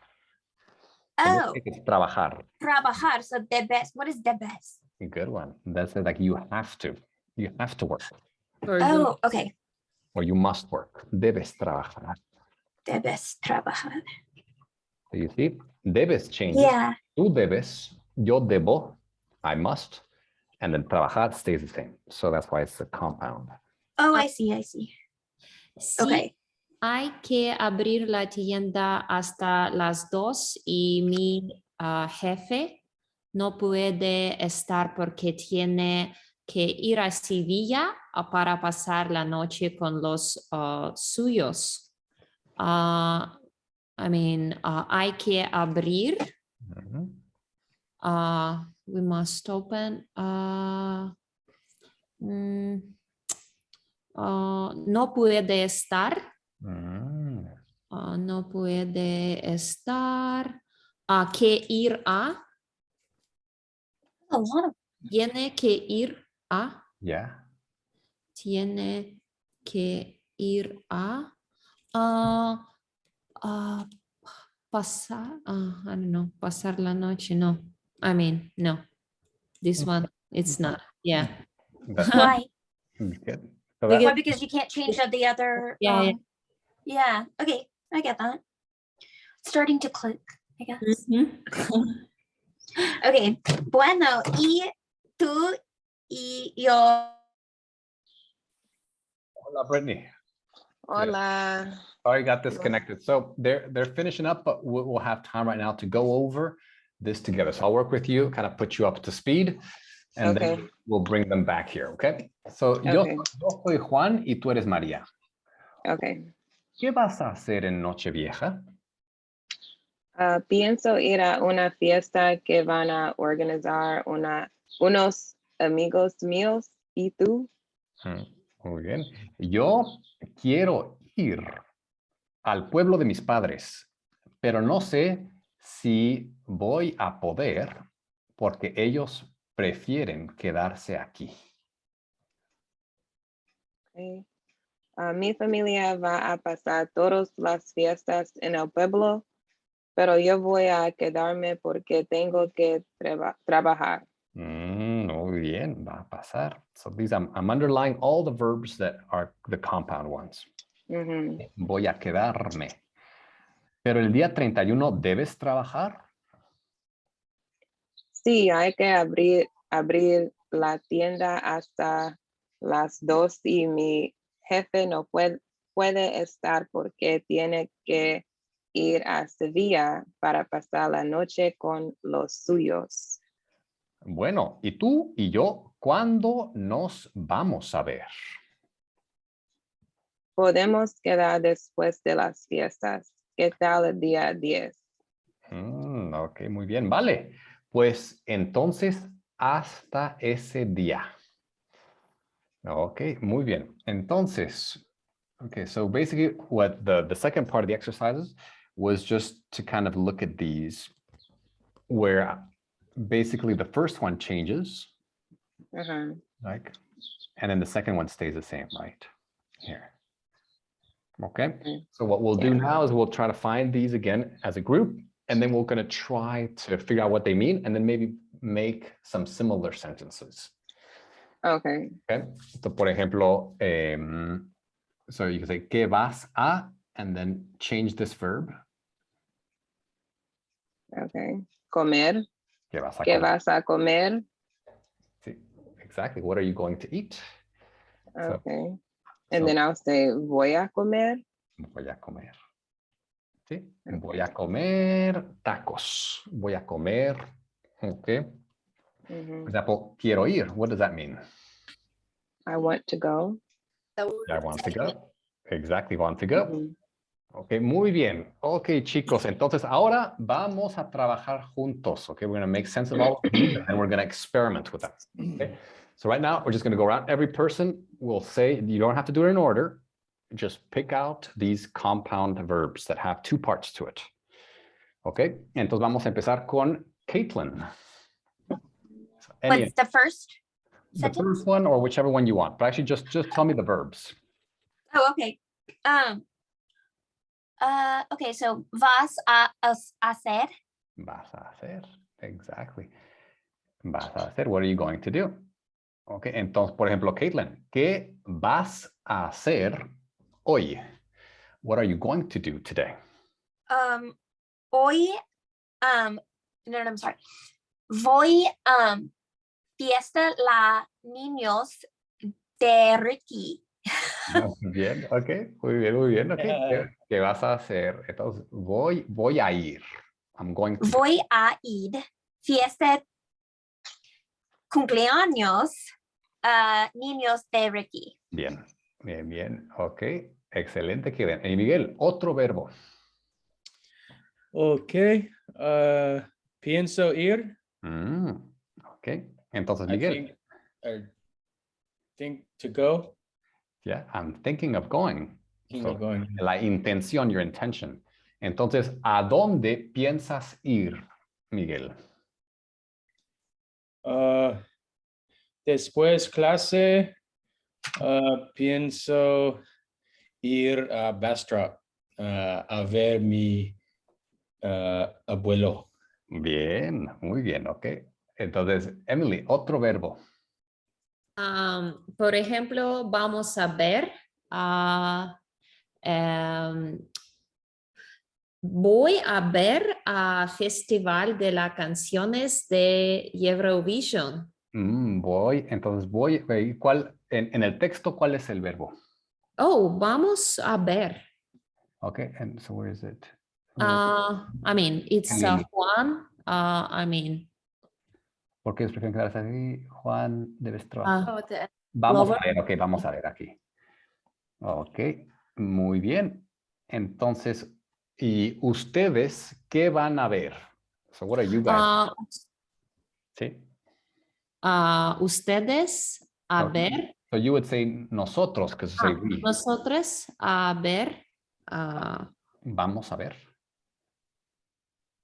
Oh, It's trabajar. trabajar. So debes. What is debes? Good one. That's like you have to. You have to work. Oh, okay. Or you must work. Debes trabajar. Debes trabajar. So you see, debes changes. Yeah. Tú debes, yo debo, I must, and then trabajar stays the same. So that's why it's a compound. Oh, I see. Sí, Okay. hay que abrir la tienda hasta las 2 y mi jefe no puede estar porque tiene que ir a Sevilla para pasar la noche con los suyos. I mean, hay que abrir. We must open. No puede estar. No puede estar. Que ir a. A lot of. Tiene que ir a. Yeah. Tiene que ir a. Pasar. I don't know. Pasar la noche. No. I mean, no. This one, it's not. Yeah. Why? Good. Why? Because you can't change the other. Yeah, Yeah. Okay, I get that. Starting to click, I guess. Okay. Bueno, y tú y yo. Hola, Brittany. Hola. Sorry, got disconnected. So they're finishing up, but we'll have time right now to go over this together. So I'll work with you, kind of put you up to speed, and then we'll bring them back here, okay? So yo soy Juan y tú eres María. Okay. ¿Qué vas a hacer en Nochevieja? Pienso ir a una fiesta que van a organizar unos amigos míos. ¿Y tú? Muy bien. Yo quiero ir al pueblo de mis padres, pero no sé si voy a poder porque ellos prefieren quedarse aquí. Okay. Mi familia va a pasar todas las fiestas en el pueblo, pero yo voy a quedarme porque tengo que trabajar. Muy bien, va a pasar. So these I'm underlying all the verbs that are the compound ones. Voy a quedarme. Pero el día 31 ¿debes trabajar? Sí, hay que abrir la tienda hasta las 2 y mi jefe no puede estar porque tiene que ir a Sevilla para pasar la noche con los suyos. Bueno, ¿y tú y yo cuándo nos vamos a ver? Podemos quedar después de las fiestas. ¿Qué tal el día 10? Ok, muy bien, vale. Pues entonces, hasta ese día. Ok, muy bien. Entonces, okay, so basically what the second part of the exercises was just to kind of look at these where basically the first one changes, Ajá. like, and then the second one stays the same, right? Here. Okay, so what we'll do Yeah. now is we'll try to find these again as a group, and then we're going to try to figure out what they mean, and then maybe make some similar sentences. Okay. Okay, so por ejemplo, so you can say, ¿qué vas a? And then change this verb. Okay. Comer. ¿Qué vas a ¿Qué comer? vas a comer? Sí, exactly. What are you going to eat? So, Okay. And so, then I'll say voy a comer. voy a comer. Sí, voy a comer tacos. Voy a comer. Okay. For Mhm. example, quiero ir. What does that mean? I want to go. I want to go. Exactly, want to go. Mhm. Ok, muy bien. Ok, chicos, entonces ahora vamos a trabajar juntos. Okay, we're going to make sense of all of these and we're going to experiment with them. Okay, so right now we're just going to go around. Every person will say, you don't have to do it in order. Just pick out these compound verbs that have two parts to it. Okay, entonces vamos a empezar con Caitlin. So What's the first the sentence? first one or whichever one you want, but actually just tell me the verbs. Oh, okay. Okay, so vas a hacer. Vas a hacer, exactly. Vas a hacer, what are you going to do? Ok, entonces, por ejemplo, Caitlin, ¿qué vas a hacer hoy? What are you going to do today? Hoy, no, I'm sorry. Voy, fiesta la niños de Ricky. Bien, ok, muy bien, ok. ¿Qué vas a hacer? Entonces, voy a ir. I'm going to. Voy a ir fiesta cumpleaños niños de Ricky. Bien, bien, ok. Excelente, Kevin. Y Miguel, otro verbo. Okay. Pienso ir. Ok, entonces, I Miguel. think to go. Yeah, I'm thinking of going. Thinking of going. La intención, your intention. Entonces, ¿a dónde piensas ir, Miguel? Después clase, pienso ir a Bastrop a ver mi abuelo. Bien, muy bien, ok. Entonces, Emily, otro verbo. Por ejemplo, vamos a ver. Voy a ver a Festival de las Canciones de Eurovision. Entonces voy, ¿cuál, en el texto, cuál es el verbo? Oh, vamos a ver. Okay, and so where is it? I mean, it's Juan. ¿Por qué prefieren quedarse aquí? Juan de Bestro. Oh, Vamos Glover. a ver, ok, vamos a ver aquí. Ok, muy bien. Entonces, ¿y ustedes qué van a ver? So what are you guys? Sí. Ustedes a Okay. ver. So you would say nosotros, because you say we. Nosotros a ver. Vamos a ver.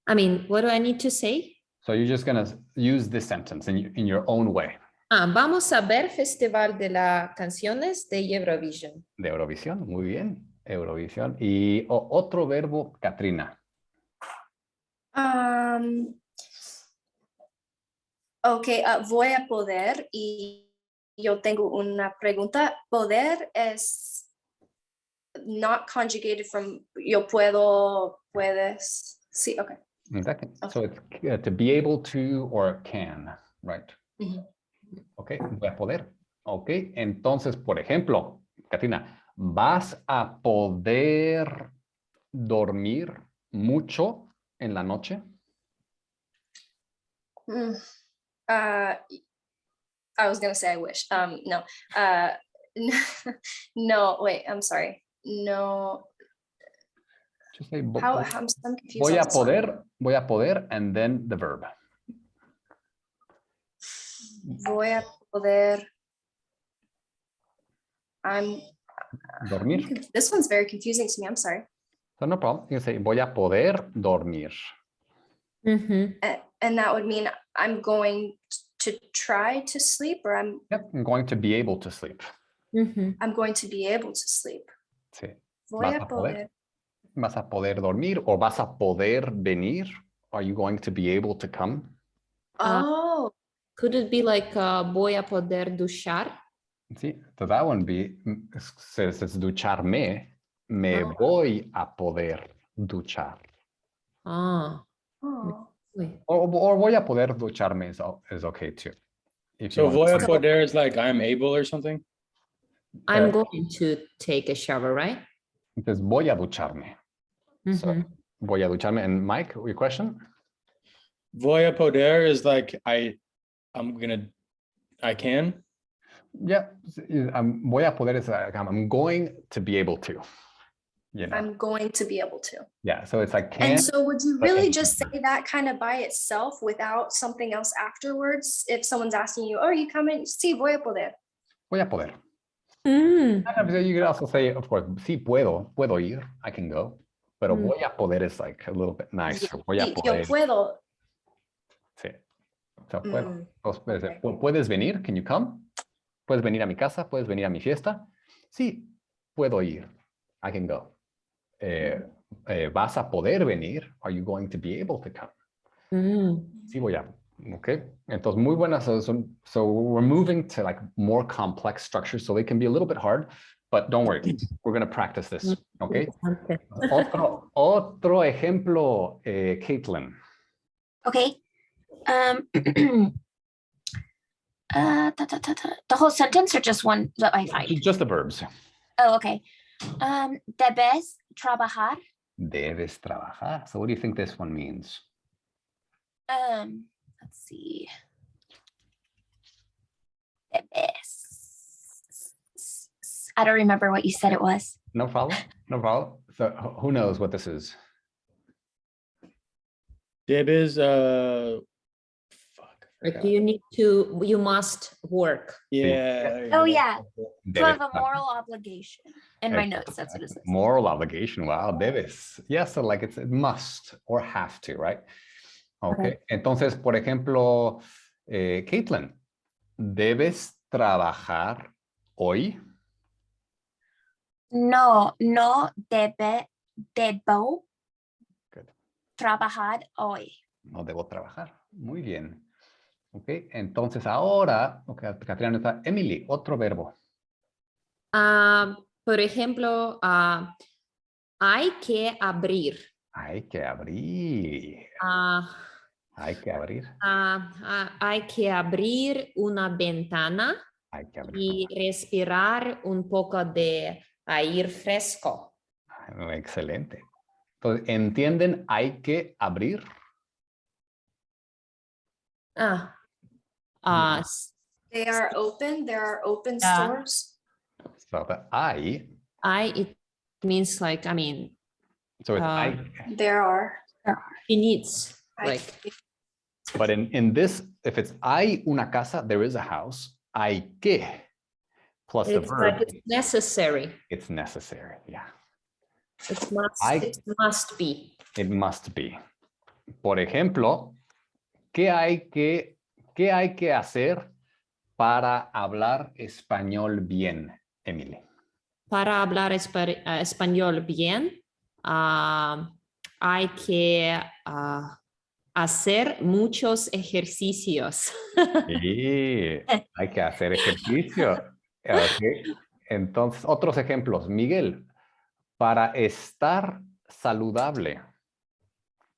I mean, what do I need to say? So you're just going to use this sentence in your own way. Vamos a ver Festival de las Canciones de Eurovision. De Eurovisión, muy bien. Eurovisión. Y otro verbo, Katrina. Ok, voy a poder y yo tengo una pregunta. Poder es not conjugated from yo puedo, puedes. Sí, ok. Exactly. Okay. So it's to be able to or can, right? Mhm. Ok, voy a poder. Ok, entonces, por ejemplo, Katrina, ¿Vas a poder dormir mucho en la noche? Mm, I was gonna say I wish. No. No, wait, I'm sorry. No. Just say, I'm confused on this one. voy a poder, and then the verb. Voy a poder. Dormir. This one's very confusing to me. I'm sorry. So no problem. You can say, voy a poder dormir. And that would mean I'm going to try to sleep, or I'm I'm going to be able to sleep. going to be able to sleep. Sí. Voy Vas a a poder. poder. ¿Vas a poder dormir o vas a poder venir? Are you going to be able to come? Oh, Could it be like voy a poder duchar? Sí, so that one be, says ducharme, me voy a poder duchar. Ah. oh. Wait. Or voy a poder ducharme is okay too. If you So want voy a to- poder is like I'm able or something. I'm going to take a shower, right? Entonces voy a ducharme. So, voy a ducharme. And Mike, your question? Voy a poder is like I can. Yeah, voy a poder is like I'm going to be able to. You know? I'm going to be able to. Yeah, so it's like can. And so would you but really able just to. say that kind of by itself without something else afterwards? If someone's asking you, oh, are you coming? Sí, voy a poder. Voy a poder. Mm. You could also say, of course, sí puedo ir, I can go. Pero voy a poder is like a little bit nicer. Voy a Sí, yo poder. puedo. Sí. So, puedo. Okay. ¿Puedes venir? Can you come? ¿Puedes venir a mi casa? ¿Puedes venir a mi fiesta? Sí, puedo ir. I can go. ¿Vas a poder venir? Are you going to be able to come? Sí, voy a. Okay. Entonces, muy buenas. So we're moving to like more complex structures, so they can be a little bit hard, but don't worry. We're going to practice this. Okay. Otro ejemplo, Caitlin. Okay. The whole sentence or just one that I find? Just the verbs. Oh, okay. Debes trabajar. Debes trabajar. So what do you think this one means? Let's see. Debes. I don't remember what you said it was. No problem. No problem. So who knows what this is? Debes fuck. Like you must work. Yeah. Oh yeah. To Debes have a moral obligation. In my notes, that's what it says. Moral obligation. Wow, debes. Yeah, so like it's it must or have to, right? Okay. Entonces, por ejemplo, Caitlin, ¿debes trabajar hoy? No debo Good. trabajar hoy. No debo trabajar. Muy bien. Ok, entonces ahora, okay, Catriana está, Emily, otro verbo. Por ejemplo, hay que abrir. Hay que abrir. Hay que abrir. Hay que abrir una ventana Hay que abrir. y respirar un poco de aire fresco. Excelente. Entonces, ¿entienden? Hay que abrir. They are open. There are open Yeah. stores. So the I. It means like, I mean. So it's I. There are. He needs, I- like. But in this, if it's hay una casa, there is a house. Hay que. Plus the It's verb. like it's necessary. It's necessary. Yeah. It must be. It must be. Por ejemplo, ¿qué hay que hacer para hablar español bien, Emily? Para hablar español bien, hay que hacer muchos ejercicios. Sí, hay que hacer ejercicio. Okay. Entonces, otros ejemplos. Miguel, para estar saludable,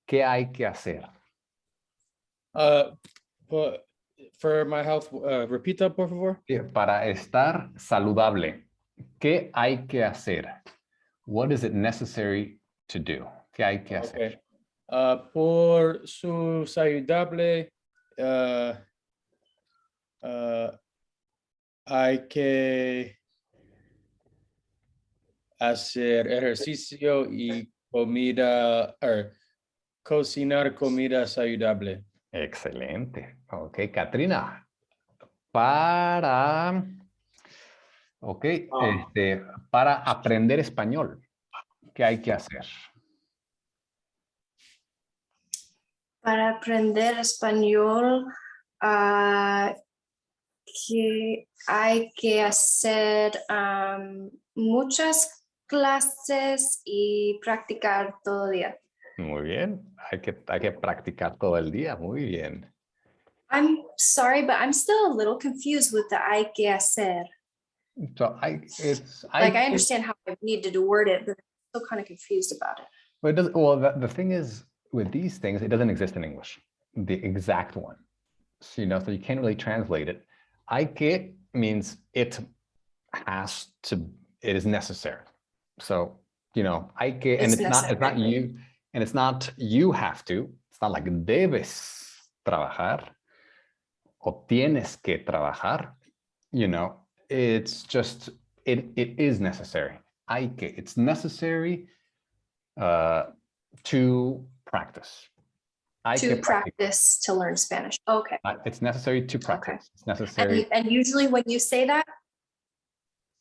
¿qué hay que hacer? For my health, repita, por favor. Para estar saludable, ¿Qué hay que hacer? What is it necessary to do? ¿Qué hay que hacer? Okay. Por su saludable, hay que hacer ejercicio y comida, cocinar comida saludable. Excelente. Ok, Katrina. Para aprender español, ¿qué hay que hacer? Para aprender español, que hay que hacer muchas clases y practicar todo el día. Muy bien. Hay que practicar todo el día. Muy bien. I'm sorry, but I'm still a little confused with the hay que hacer. So I understand how I needed to word it, but I'm still kind of confused about it. But it doesn't, well, the thing is, with these things, it doesn't exist in English, the exact one. So, so you can't really translate it. Hay que means it is necessary. So, hay que, and it's not you, and it's not you have to. It's not like debes trabajar o tienes que trabajar. It's just, it is necessary. Hay que, it's necessary to practice. To practice to learn Spanish. Okay. It's necessary to practice. Okay. It's necessary. And usually when you say that,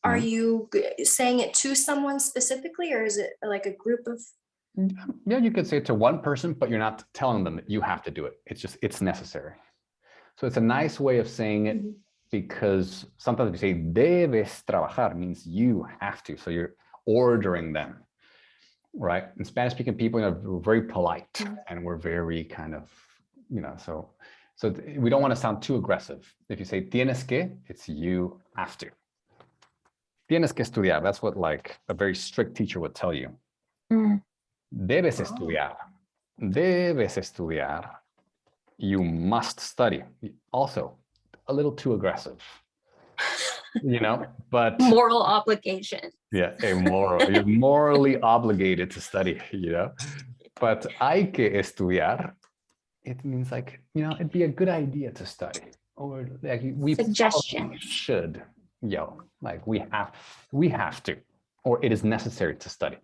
are you saying it to someone specifically, or is it like a group of? Yeah, you could say it to one person, but you're not telling them that you have to do it. It's necessary. So it's a nice way of saying it, because sometimes we say debes trabajar means you have to. So you're ordering them. Right? In Spanish speaking people, we're very polite and we're very kind of, so we don't want to sound too aggressive. If you say tienes que, it's you have to. Tienes que estudiar. That's what like a very strict teacher would tell you. Debes estudiar. Debes estudiar. You must study. Also, a little too aggressive. But moral obligation. Yeah, you're morally obligated to study, But hay que estudiar, it means like, it'd be a good idea to study. Or like we should, like we have to, or it is necessary to study.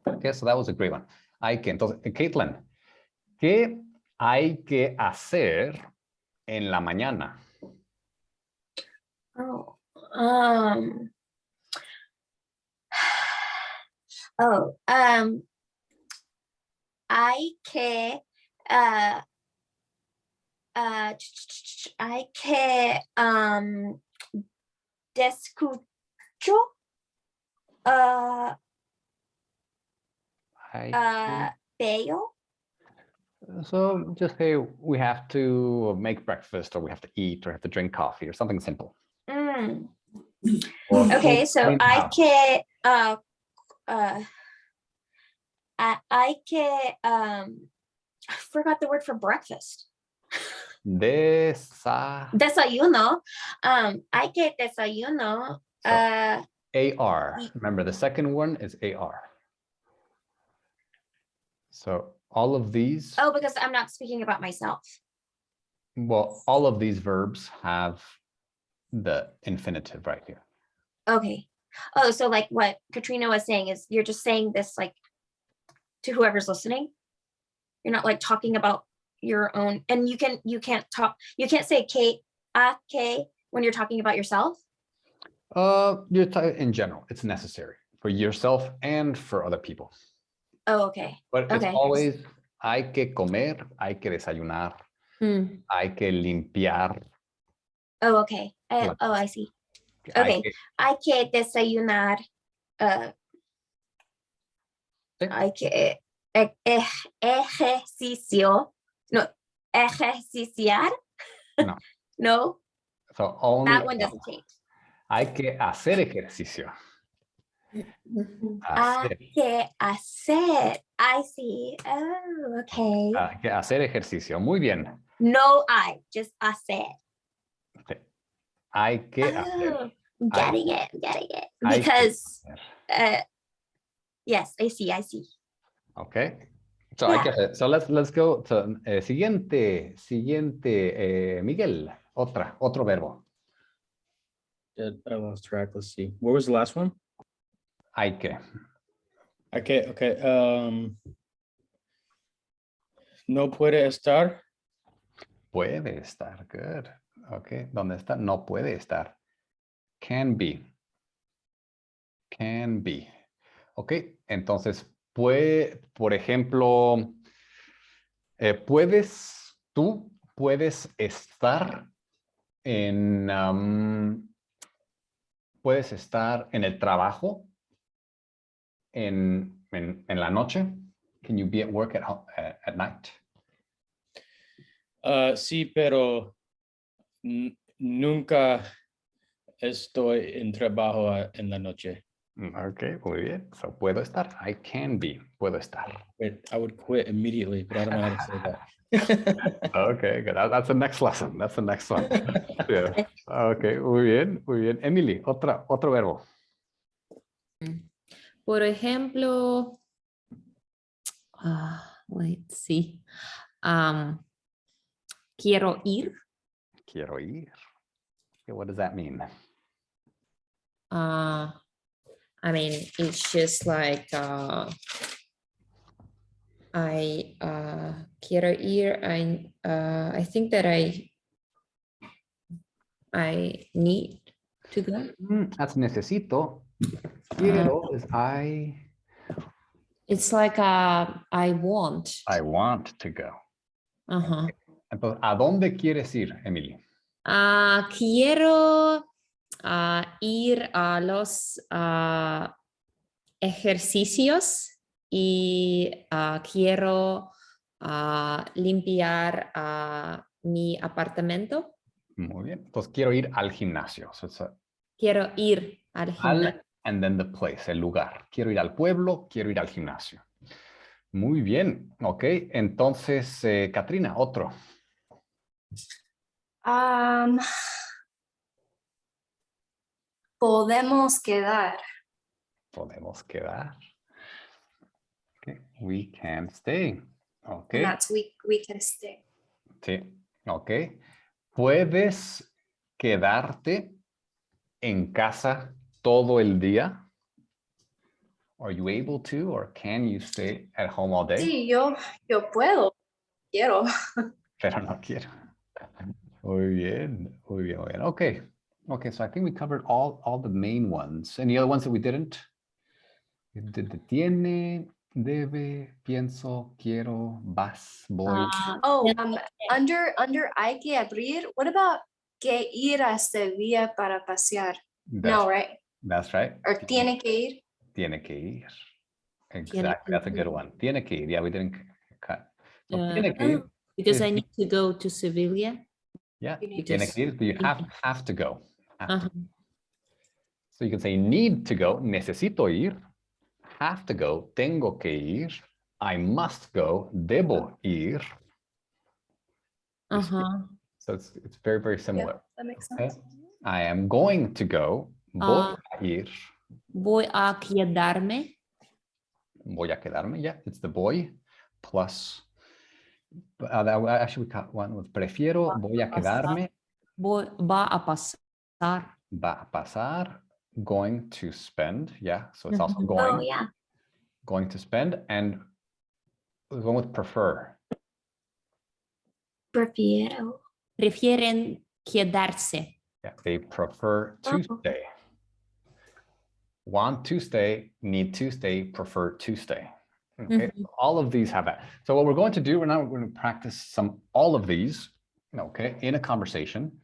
Okay, so that was a great one. Hay que, entonces, Caitlin, ¿qué hay que hacer en la mañana? Hay que escucho veo. So just say we have to make breakfast, or we have to eat, or have to drink coffee, or something simple. Okay, so hay que I forgot the word for breakfast. Desayuno. Hay que desayuno. AR. Remember, the second one is AR. So all of these. Oh, because I'm not speaking about myself. Well, all of these verbs have the infinitive right here. Okay. Oh, so like what Katrina was saying is you're just saying this like to whoever's listening. You're not like talking about your own, and you can't say que when you're talking about yourself. In general, it's necessary for yourself and for other people. Oh, okay. But it's always hay que comer, hay que desayunar, hay que limpiar. Oh, okay. I see. Okay. Hay que desayunar. Hay que ejercicio. No, ejerciciar. No. No. So only that one doesn't change. Hay que hacer ejercicio. Hay que hacer. I see. Oh, okay. Hay que hacer ejercicio. Muy bien. No, just hacer. Hay que hacer. Getting it. I Because yes, I see. Okay. So I Yeah. get it. So let's go to siguiente, Miguel. Otro verbo. I lost track. Let's see. What was the last one? Hay que. Okay. No puede estar. Puede estar. Good. Okay. ¿Dónde está? No puede estar. Can be. Can be. Ok. Entonces, puede, por ejemplo, tú puedes estar puedes estar en el trabajo en la noche. Can you be at work at night? Sí, pero nunca estoy en trabajo en la noche. Ok, muy bien. So, puedo estar. I can be. Puedo estar. I would quit immediately, but I don't know how to say that. Okay, good. That's the next lesson. That's the next one. Yeah. Okay, muy bien, muy bien. Emily, otro verbo. Por ejemplo, let's see. Quiero ir. Quiero ir. Okay, what does that mean? I mean, it's just like I quiero ir. I think that I need to go. That's necesito. Quiero is I It's like I want. I want to go. Uh-huh. Entonces, ¿a dónde quieres ir, Emily? Quiero ir a los ejercicios y quiero limpiar mi apartamento. Muy bien. Entonces, quiero ir al gimnasio. So it's Quiero ir al gimnasio. and then the place, el lugar. Quiero ir al pueblo, quiero ir al gimnasio. Muy bien. Ok. Entonces, Katrina, otro. Podemos quedar. Podemos quedar. Okay. We can stay. Ok. And that's we can stay. Sí. Ok. ¿Puedes quedarte en casa todo el día? Are you able to, or can you stay at home all day? Sí, yo puedo. Quiero. Pero no quiero. Muy bien, muy bien, muy bien. Okay. Okay, so I think we covered all the main ones. Any other ones that we didn't? We did the tiene, debe, pienso, quiero, vas, voy. Oh, under hay que abrir. What about que ir a Sevilla para pasear? No, right? That's right. Or tiene que ir. Tiene que ir. Tiene Exactly, que that's a ir. good one. Tiene que ir. Yeah, we didn't cut. So tiene que ir. Because is- I need to go to Sevilla. Yeah, You need tiene to- que ir, but you have to go. Have to. Uh-huh. So you can say need to go, necesito ir, have to go, tengo que ir, I must go, debo ir. You see? Uh-huh. So it's very, very similar. That makes Okay. sense. I am going to go, voy a ir, Voy a quedarme. voy a quedarme, yeah, it's the voy plus, actually we got one with prefiero, voy a quedarme, Va a pasar. va a pasar, going to spend, yeah, so it's also Mhm. going. Oh yeah. Going to spend, and we're going with prefer. Prefiero. Prefieren quedarse. Yeah, they prefer to Oh. stay. Want to stay, need to stay, prefer to stay. Okay, Mhm. all of these have that. So what we're going to do, we're going to practice all of these, okay, in a conversation,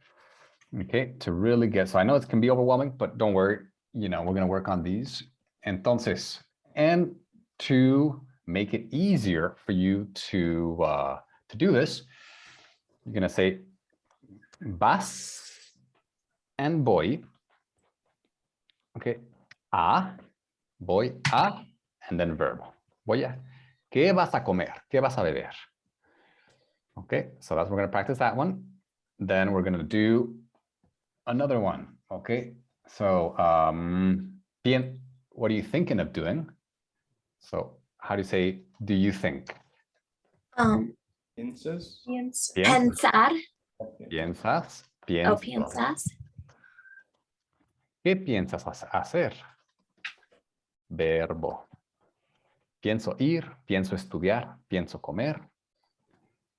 okay, to really get, so I know it can be overwhelming, but don't worry, we're going to work on these. Entonces, and to make it easier for you to do this, you're going to say vas and voy, okay, voy a, and then verb. Voy a, ¿qué vas a comer? ¿Qué vas a beber? Okay, so we're going to practice that one. Then we're going to do another one, okay? So, what are you thinking of doing? So, how do you say, do you think? Piensas. Yes. Pensar. Piensas. Oh, Pienso. piensas. ¿Qué piensas hacer? Verbo. Pienso ir, pienso estudiar, pienso comer.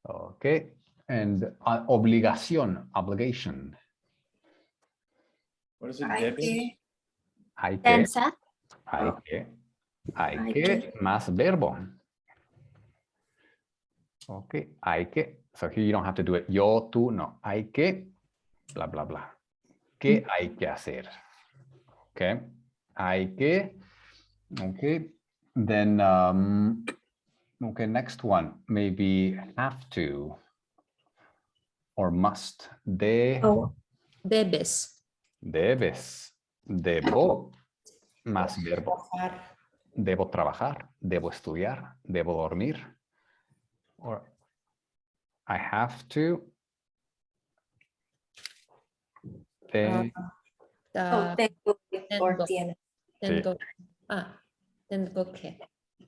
Okay. And obligación, obligation. What is it? Hay Debe? que, Hay que, Pensar. hay Oh. que, hay Hay que, que. más verbo. Okay, hay que. So here you don't have to do it. Yo, tú, no. Hay que, bla, bla, bla. ¿Qué hay que hacer? Okay. Hay que. Okay. Then, okay, next one. Maybe have to or must. Oh, Debes. Debes. Debo. Más verbo. Trabajar. Debo trabajar. Debo estudiar. Debo dormir. Or I have to. Te- oh, tengo que, or Tengo. tiene. Tengo. Tengo que.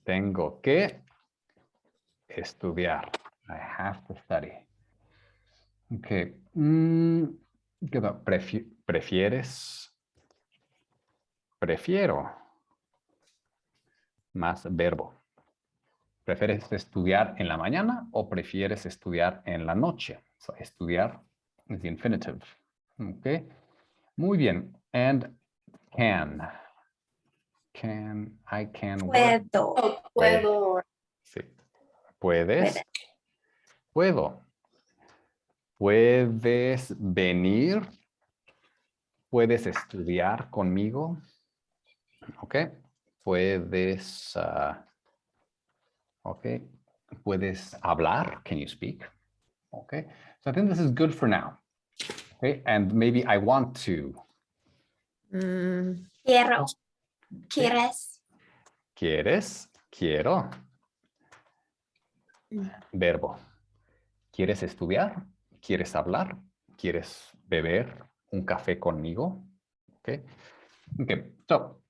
Tengo que estudiar. I have to study. Okay. ¿Qué tal? ¿Prefieres? Prefiero. Más verbo. ¿Prefieres estudiar en la mañana o prefieres estudiar en la noche? So, estudiar is the infinitive. Okay. Muy bien. And can. I can what? puedo. Oh, puedo. Sí. ¿Puedes? Puede. Puedo. ¿Puedes venir? ¿Puedes estudiar conmigo? Ok. ¿Puedes, ok. ¿Puedes hablar? Can you speak? Okay. So I think this is good for now. Okay. And maybe I want to. Quiero. ¿Quieres? ¿Quieres? Quiero. Verbo. ¿Quieres estudiar? ¿Quieres hablar? ¿Quieres beber un café conmigo? Okay. Okay. So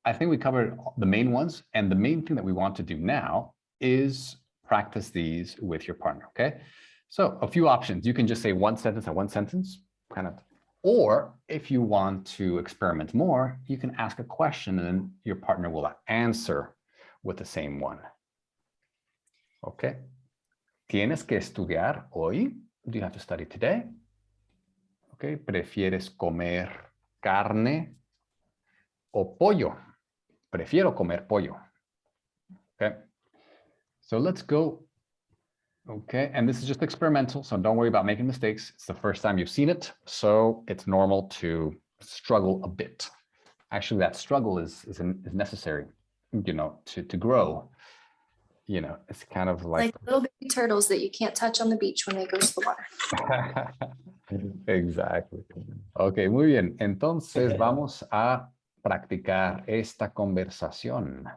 I think we covered the main ones. And the main thing that we want to do now is practice these with your partner. Okay. So a few options. You can just say one sentence and one sentence, kind of. Or if you want to experiment more, you can ask a question and then your partner will answer with the same one. Okay. ¿Tienes que estudiar hoy? Do you have to study today? Okay. ¿Prefieres comer carne o pollo? Prefiero comer pollo. Okay. So let's go. Okay. And this is just experimental, so don't worry about making mistakes. It's the first time you've seen it, so it's normal to struggle a bit. Actually, that struggle is necessary, you know, to grow. You know, it's kind of Like little baby turtles that you can't touch on the beach when they go to the water. Exactly. Ok, muy bien. Entonces vamos a practicar esta conversación.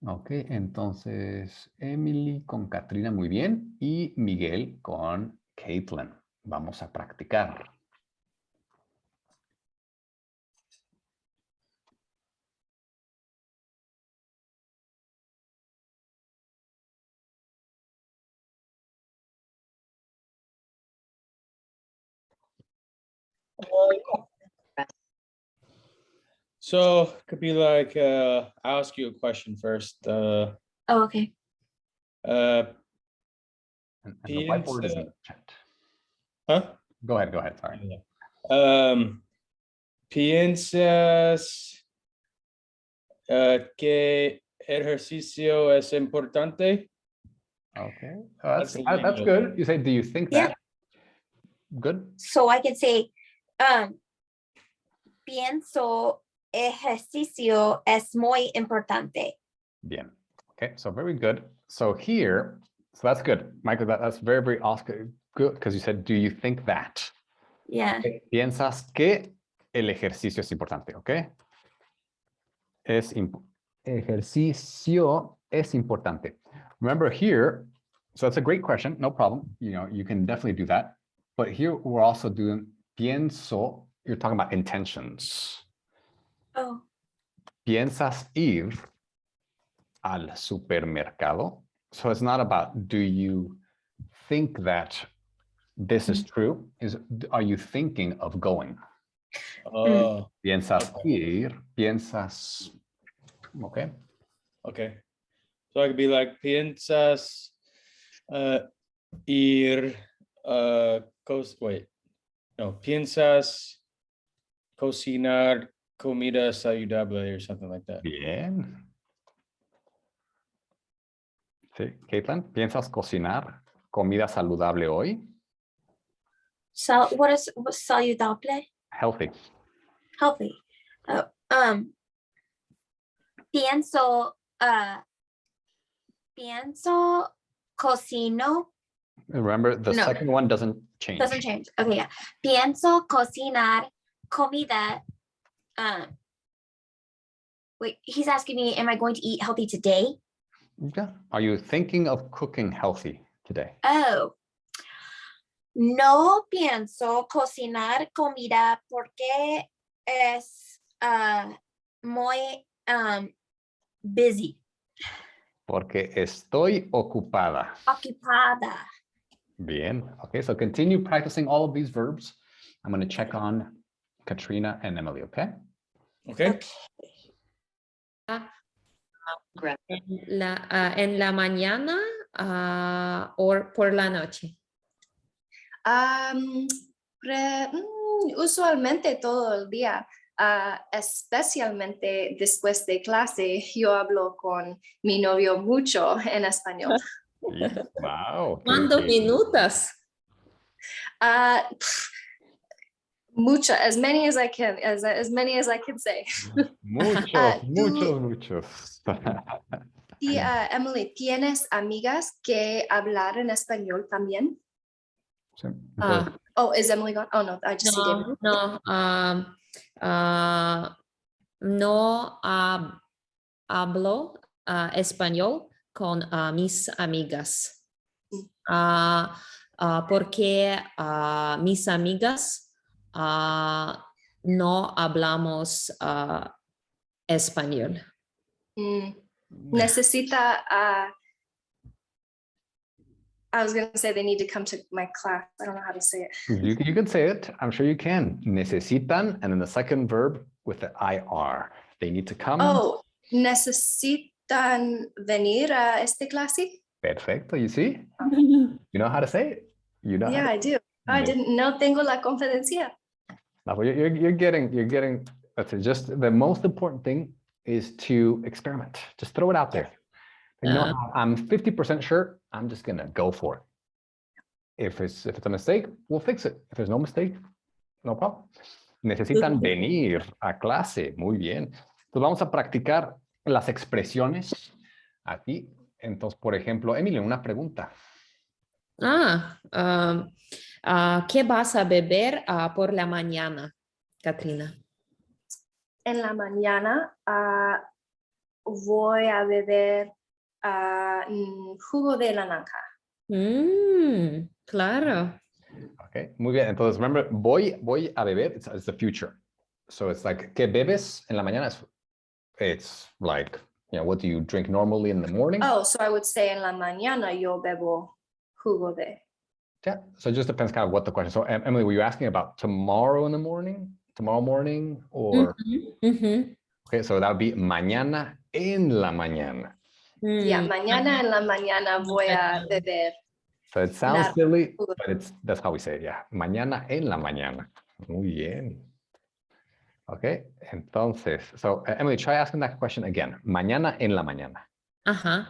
Ok, entonces Emily con Katrina muy bien y Miguel con Caitlin. Vamos a practicar. So could be like, I'll ask you a question first. Oh, okay. And the whiteboard is in the chat. Huh? Go ahead, sorry. ¿Piensas que ejercicio es importante? Okay, that's That's good. You say, do you think Yeah. that? Good. So I can say, pienso ejercicio es muy importante. Bien. Okay, so very good. So here, so that's good. Michael, that's very, very Oscar, good, because you said, do you think that? Yeah. Piensas que el ejercicio es importante, okay? Ejercicio es importante. Remember here, so that's a great question, no problem. You know, you can definitely do that. But here we're also doing pienso you're talking about intentions. Oh, ¿Piensas ir al supermercado? So it's not about do you think that this is true? Are you thinking of going? Oh, ¿Piensas Okay. ir? ¿Piensas? Okay. okay. So I could be like, piensas ir, wait, no, piensas cocinar comida saludable or something like that. Bien. Sí, Caitlin, ¿piensas cocinar comida saludable hoy? so what's saludable? Healthy. Healthy. Pienso, pienso cocino. Remember, the No. second one doesn't change. Doesn't change. Okay, yeah. Pienso cocinar comida. Wait, he's asking me, am I going to eat healthy today? Yeah. Are you thinking of cooking healthy today? Oh. No pienso cocinar comida porque es muy busy. Porque estoy ocupada. Ocupada. Bien. Okay, so continue practicing all of these verbs. I'm going to check on Katrina and Emily, okay? Okay. En la mañana o por la noche. Usualmente todo el día, especialmente después de clase, yo hablo con mi novio mucho en español. Wow. ¿Cuántos minutos? Mucho, as many as I can, as many as I can say. Muchos, tú- muchos. Emily, ¿tienes amigas que hablar en español también? Sí, Ah, Oh, is Emily gone? Oh no, I just see David. No hablo español con mis amigas. Porque mis amigas no hablamos español. Necesita, I was going to say they need to come to my class. I don't know how to say it. You can say it. I'm sure you can. Necesitan, and then the second verb with the IR. They need to come. Oh, necesitan venir a esta clase? Perfecto, you see? You know how to say it. You know. Yeah, how I do. I didn't know tengo la confidencia. No, you're getting, that's it. Just the most important thing is to experiment. Just throw it out there. You know, I'm 50% sure, I'm just gonna go for it. If it's a mistake, we'll fix it. If there's no mistake, no problem. Necesitan venir a clase. Muy bien. Entonces vamos a practicar las expresiones aquí. Entonces, por ejemplo, Emily, una pregunta. ¿Qué vas a beber por la mañana, Katrina? En la mañana voy a beber jugo de naranja. Claro. Okay, muy bien. Entonces, remember, voy a beber, it's the future. So it's like, ¿qué bebes en la mañana? It's like, you know, what do you drink normally in the morning? Oh, so I would say en la mañana yo bebo jugo de. Yeah, so it just depends kind of what the question. So Emily, were you asking about tomorrow in the morning? Tomorrow morning or? Okay, so that would be mañana en la mañana. Yeah, mañana en la mañana voy a beber. So it sounds Nada. silly, but that's how we say it, yeah. Mañana en la mañana. Muy bien. Okay, entonces, so Emily, try asking that question again. Mañana en la mañana. Ajá.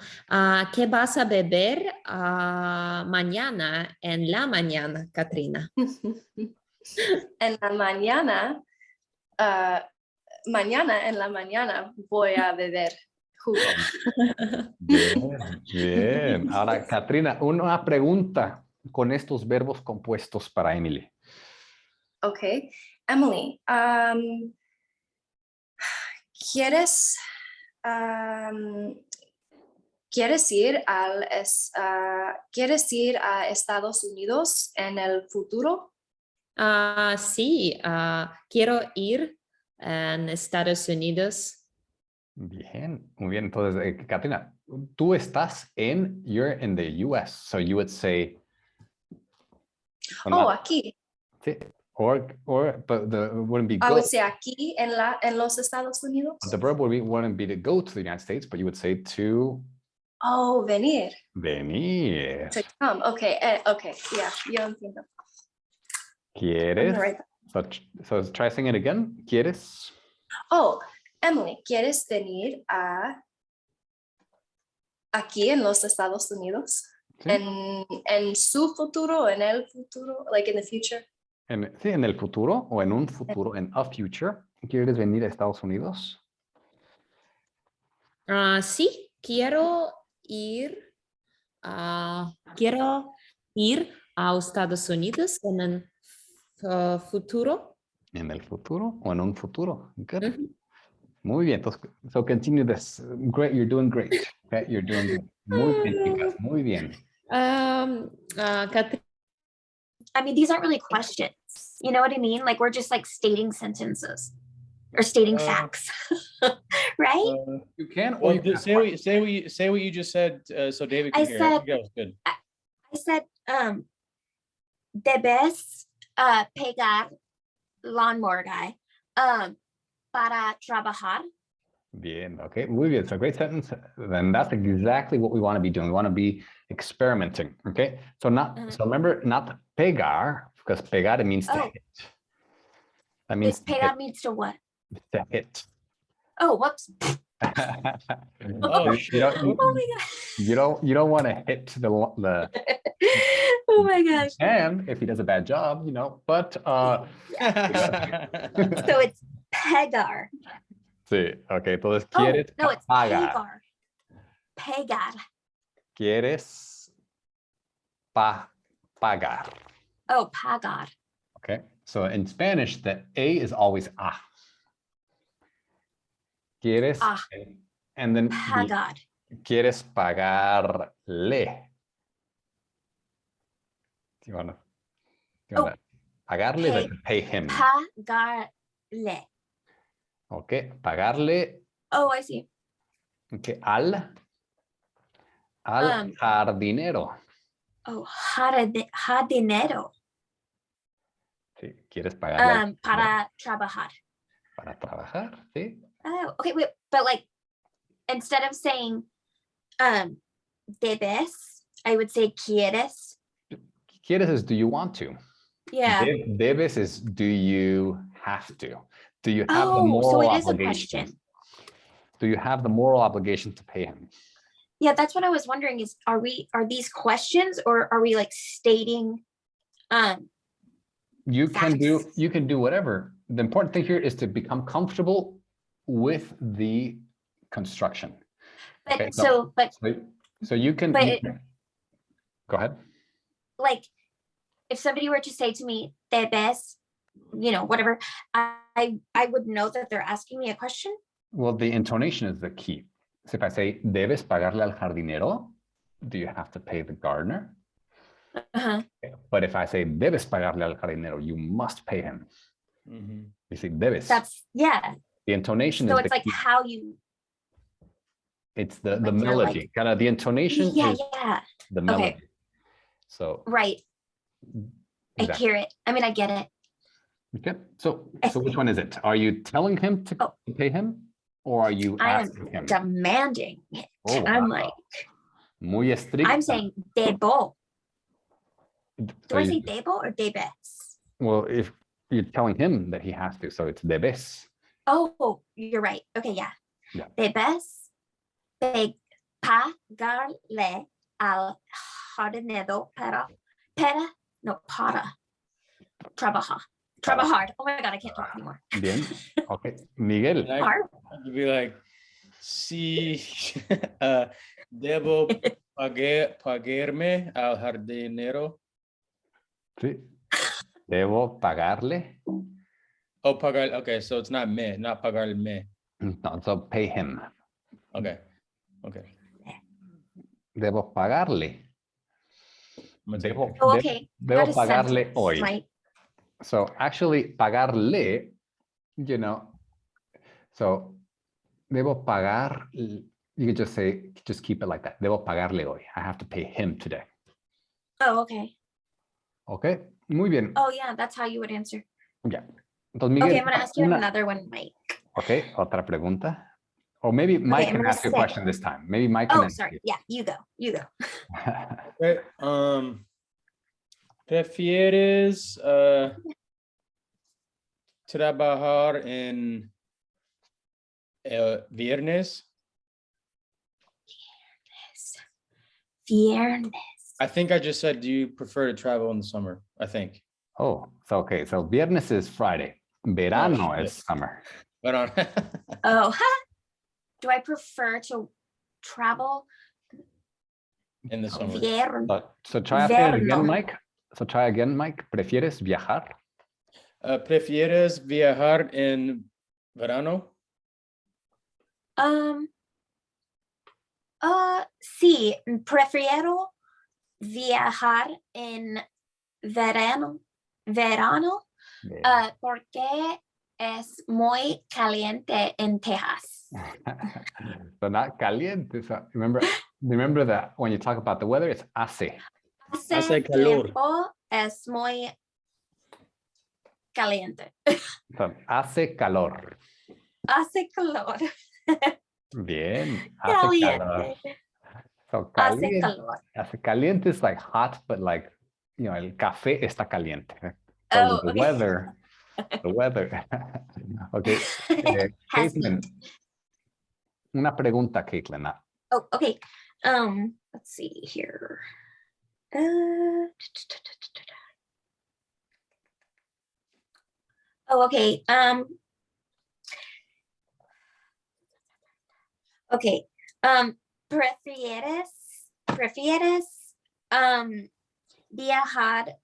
¿Qué vas a beber mañana en la mañana, Katrina? En la mañana, mañana en la mañana voy a beber jugo. Bien, bien. Ahora, Katrina, una pregunta con estos verbos compuestos para Emily. Okay, Emily, ¿quieres ir a Estados Unidos en el futuro? Sí, quiero ir en Estados Unidos. Bien, muy bien. Entonces, Katrina, tú estás you're in the US, so you would say. Oh, aquí. Sí, but it wouldn't be I go. would say aquí en los Estados Unidos. The verb wouldn't be to go to the United States, but you would say to Oh, venir. venir. To come. Okay. Okay. Yeah, yo entiendo. I'm ¿Quieres? gonna write that. So try saying it again. ¿Quieres? Oh, Emily, ¿quieres venir aquí en los Estados Unidos? Sí. En su futuro, en el futuro, like in the future. Sí, en el futuro o en un futuro, en a future. ¿Quieres venir a Estados Unidos? Sí, quiero ir a Estados Unidos en el futuro. En el futuro o en un futuro. Good. Ujú. Muy bien. Entonces, so continue this. Great. You're doing great. Okay, you're doing good. Muy bien, chicas. Muy bien. Katrina, I mean, these aren't really questions. You know what I mean? Like we're just like stating sentences or stating facts, right? You can, or Well, you can. say what you just said, so David can I hear. I said- think that was good. I said, debes pegar lawnmower guy para trabajar. Bien, okay, muy bien. So great sentence. Then that's exactly what we want to be doing. We want to be experimenting. Okay. So so remember, not pegar, because pegar it means to Oh. hit. That means This pegar means to what? to hit. Oh, whoops. Oh, You shit. don't- Oh my god. You don't want to hit the Oh my gosh. and if he does a bad job, but So it's pegar. sí, okay, entonces Oh, quieres no, it's pagar. pegar. Pegar. Quieres pagar. Oh, pagar. Okay, so in Spanish, the A is always a. Quieres, Ah. and then Pagar. quieres pagarle. Do you want to pagarle? pay- Like pay him. Pagarle. Okay, pagarle. Oh, I see. Okay, al jardinero. Oh, jardinero. Sí, quieres pagarle Para trabajar. para trabajar, sí. Oh, okay, wait, but like instead of saying debes, I would say quieres. Quieres is do you want to? Yeah. Debes is do you have to? Do you have the Oh, moral so it is a obligation? question. Do you have the moral obligation to pay him? Yeah, that's what I was wondering is are these questions or are we like stating You can facts? do whatever. The important thing here is to become comfortable with the construction. But Okay, so you can but go ahead. like if somebody were to say to me debes, whatever, I would know that they're asking me a question. Well, the intonation is the key. So if I say debes pagarle al jardinero, do you have to pay the gardener? Uh-huh. Okay. But if I say debes pagarle al jardinero, you must pay him. Mhm. You see, debes. That's yeah. The intonation So is it's the like key. how you It's the like you're melody. like- Kind of the intonation yeah, is yeah. the Okay. melody. So Right. I exactly. hear it. I mean, I get it. Okay. So I which see. one is it? Are you telling him to Oh. pay him, or are you I am asking him? demanding it. Oh, I'm wow. like, Muy estricta. I'm saying debo. Do So I you- say debo or debes? well, if you're telling him that he has to, so it's debes. Oh, you're right. Okay, yeah. Yeah. Debes pagarle al jardinero para trabajar. Oh my God, I can't talk anymore. Bien. Okay. Miguel. And I Hard. could be like, sí, debo pagarme al jardinero. Sí. Debo pagarle. Oh, pagar. Okay, so it's not me, not pagarme. No, so pay him. Okay, okay. Debo pagarle. I'm gonna take a Debo, picture. Oh, okay. debo Got a pagarle sentence, hoy. right? So actually, pagarle, you know, so debo pagar, you can just say, just keep it like that. Debo pagarle hoy. I have to pay him today. Oh, okay. Okay, muy bien. Oh, yeah, that's how you would answer. Ya. Entonces, Miguel, Okay, I'm gonna ask you una- another one, Mike. Okay, otra pregunta. Or maybe Mike I'm can gonna ask you a say- question this time. Maybe Mike can Oh, ask sorry. Yeah, you go. You go. you. Okay, ¿prefieres trabajar en el viernes? Viernes. I think I just said, do you prefer to travel in the summer? I think. Oh, so okay. So viernes is Friday. Verano shit. is summer. But on. Oh, do I prefer to travel? In the summer. Viernes. So try it again, Verno. Mike. So try again, Mike. ¿Prefieres viajar? ¿Prefieres viajar en verano? Sí, prefiero viajar en verano, porque es muy caliente en Texas. So not caliente. So remember that when you talk about the weather, it's hace. Hace calor. Tiempo es muy caliente. So hace calor. Hace calor. Bien. Hace calor. Caliente. So Hace caliente. calor. Hace caliente is like hot, but like, you know, el café está caliente. So Oh, the okay. weather. Okay. Has Caitlin, una pregunta, Caitlin. Oh, okay. Let's see here. Oh, okay. Okay. ¿Prefieres viajar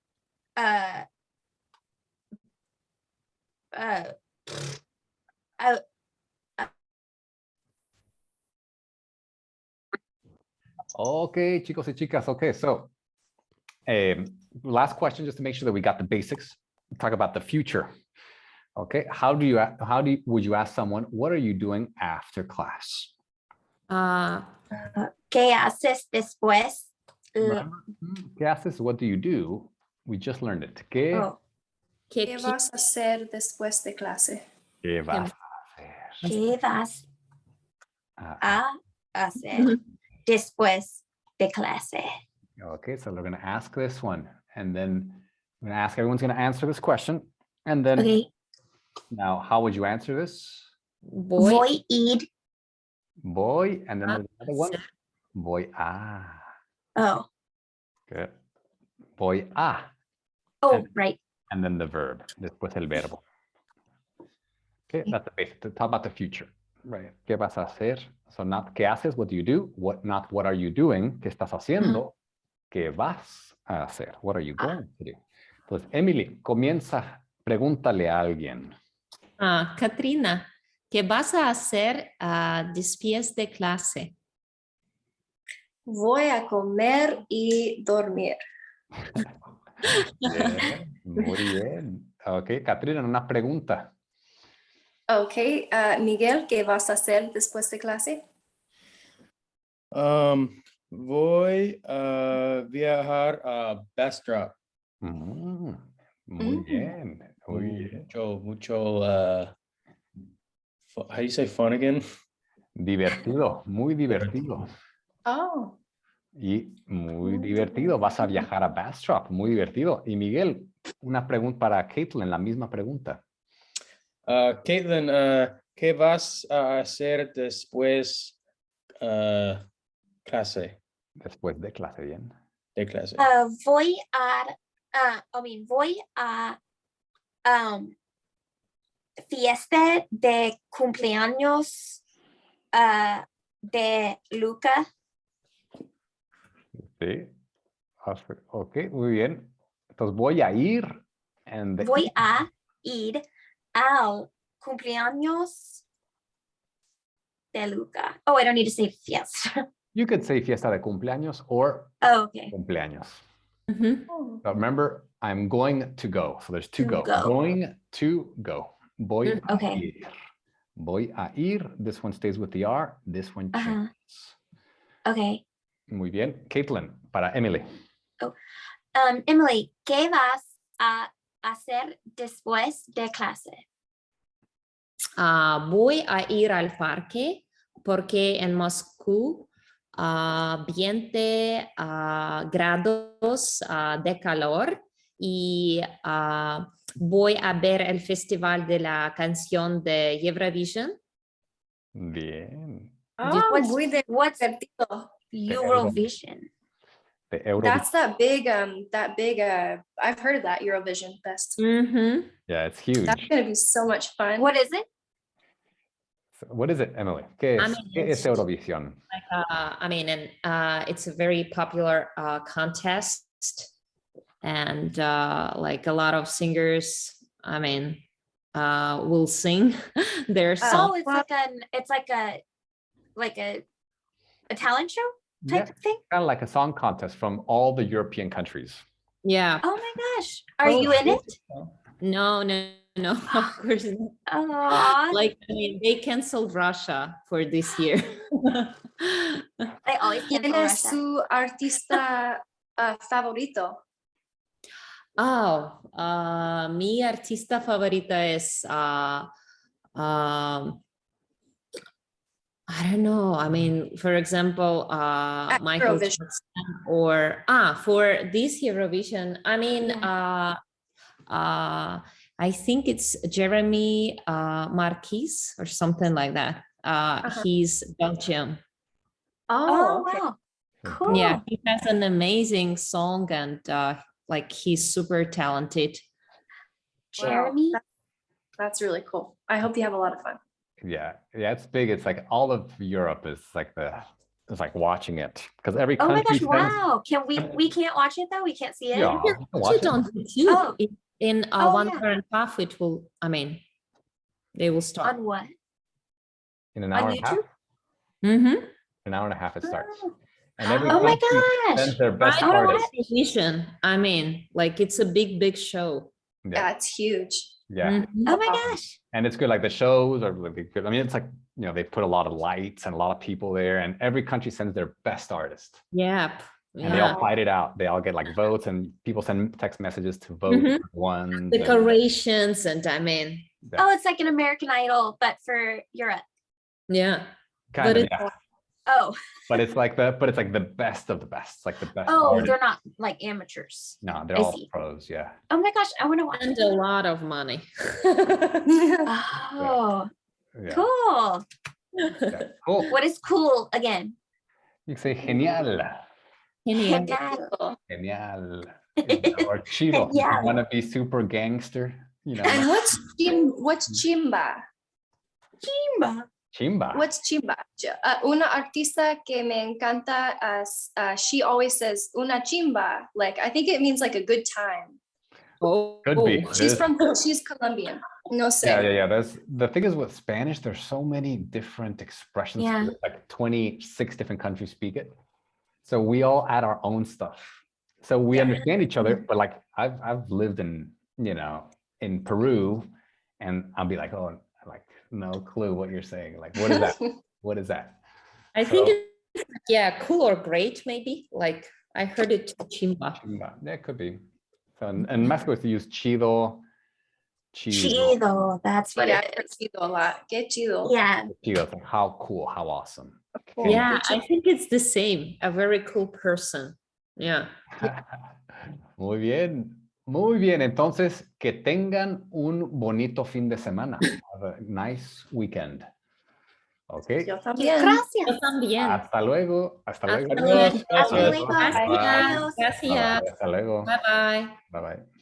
Okay, chicos y chicas. Okay, so last question, just to make sure that we got the basics. Talk about the future. Okay, would you ask someone, what are you doing after class? ¿qué haces después? Remember? ¿Qué haces? What do you do? We just learned it. ¿Qué, Oh, ¿Qué vas a hacer después de clase? ¿qué vas a hacer? ¿qué vas Ah, a hacer después de clase? Okay, so we're going to ask this one, and then I'm going to ask, everyone's going to answer this question, and then Okay. now, how would you answer this? Voy ir. Voy, and then a there's another one. hacer. Voy a. Oh, Good. Voy a. oh, And- right. And then the verb, después el verbo. Okay, that's the basic. To talk about the future, right? ¿Qué vas a hacer? So not ¿qué haces? What do you do? Not what are you doing? ¿Qué estás haciendo? ¿Qué vas a hacer? What are you going to do? Entonces, Emily, comienza, pregúntale a alguien. Katrina, ¿qué vas a hacer después de clase? Voy a comer y dormir. Bien, muy bien. Ok, Katrina, una pregunta. Ok, Miguel, ¿qué vas a hacer después de clase? Voy a viajar a Bastrop. Muy bien, muy bien. Mucho, how do you say fun again? Divertido, muy divertido. Oh, Y muy divertido. Vas a viajar a Bastrop, muy divertido. Y Miguel, una pregunta para Caitlin, la misma pregunta. Caitlin, ¿qué vas a hacer después clase? Después de clase, bien. De clase. Voy a fiesta de cumpleaños de Luca. Sí. Ok, muy bien. Entonces voy a ir. Voy a ir al cumpleaños de Luca. Oh, I don't need to say fiesta. You could say fiesta de cumpleaños or Oh, okay. cumpleaños. Ujú. oh. So remember, I'm going to go. So there's to To go. go. Going to go. Voy a Okay. ir. Voy a ir. This one stays with the R. This one changes. Okay. Muy bien. Caitlin, para Emily. Emily, ¿qué vas a hacer después de clase? Voy a ir al parque porque en Moscú 20 grados de calor y voy a ver el festival de la canción de Eurovision. Bien. What's- muy What's divertido. Eurovision? De Eurovision. That's that big, I've heard of that Eurovision Fest. Mhm. Yeah, it's huge. That's gonna be so much fun. What is it? What is it, Emily? ¿Qué I es? mean, ¿Qué es it's- Eurovisión? It's a very popular contest, and like a lot of singers, will sing their song. Oh, it's like a talent show type Yeah, of thing. kind of like a song contest from all the European countries. Yeah. Oh my gosh. Are you in it? No, of course not. Aw, They canceled Russia for this year. they always cancel ¿Quién es Russia. su artista favorito? Mi artista favorita es I don't know. For example, Michael Eurovision. Jackson, or for this Eurovision, I think it's Jeremy Marquis or something like that. He's Belgium. Oh, Okay. wow. Cool. Yeah, he has an amazing song, and he's super talented. Jeremy? Wow, that's really cool. I hope you have a lot of fun. Yeah, it's big. It's like all of Europe is like it's like watching it because every Oh my country gosh, sends. wow. Can we can't watch it though? We can't see it? Yeah, you can watch Watch it it. on YouTube. Oh. In Oh, 1 yeah. hour and a half, it will. They will start. On what? In an On hour and a half. YouTube? Mm-hmm. An hour and a half it starts. Oh. And every Oh my country gosh. sends their best I don't artist. Vision. It's a big show. Yeah, it's huge. Yeah. Mhm. Oh my Awesome. gosh. And it's good. Like the shows are really good. It's like, they put a lot of lights and a lot of people there, and every country sends their best artist. Yep. And they all fight it out. They all get like votes, and people send text messages to vote Mhm. for one. Decorations and Oh, it's like an American Idol, but for Europe. yeah. Kind but of, it- yeah. Oh, But it's like the best of the best. It's like the best oh, artists. they're not like amateurs. No, they're I all see. pros. Yeah. Oh my gosh, I want to watch And it. a lot of money. Oh, Yeah. cool. Yeah. Cool. What is cool again? You can say genial. Genial. Genial. Genial. Or chido. If you Genial. want to be super gangster, And what's chimba? Chimba. Chimba. What's chimba? Una artista que me encanta, she always says una chimba. Like, I think it means like a good time. Oh, Could be. She's Colombian. No sé. Yeah. The thing is with Spanish, there's so many different expressions. Yeah. Like 26 different countries speak it. So we all add our own stuff. So we understand each other, but like I've lived in Peru, and I'll be like, oh, like no clue what you're saying. Like, what is that? What is that? I think it's cool or great, maybe. Like I heard it chimba. Chimba. Yeah, it could be. So in Mexico, it's used chido. Chido. That's what Yeah, it is. chido a lot. Que chido. Yeah. Chido. It's like how cool, how awesome. Cool. Yeah, I think it's the same. A very cool person. Yeah. Muy bien. Muy bien. Entonces, que tengan un bonito fin de semana. Have a nice weekend. Okay. Yo también. Gracias. Yo también. Hasta luego. Hasta luego. Hasta luego. Hasta luego. Bye. Adiós. Gracias. Hasta luego. Bye bye. Bye bye.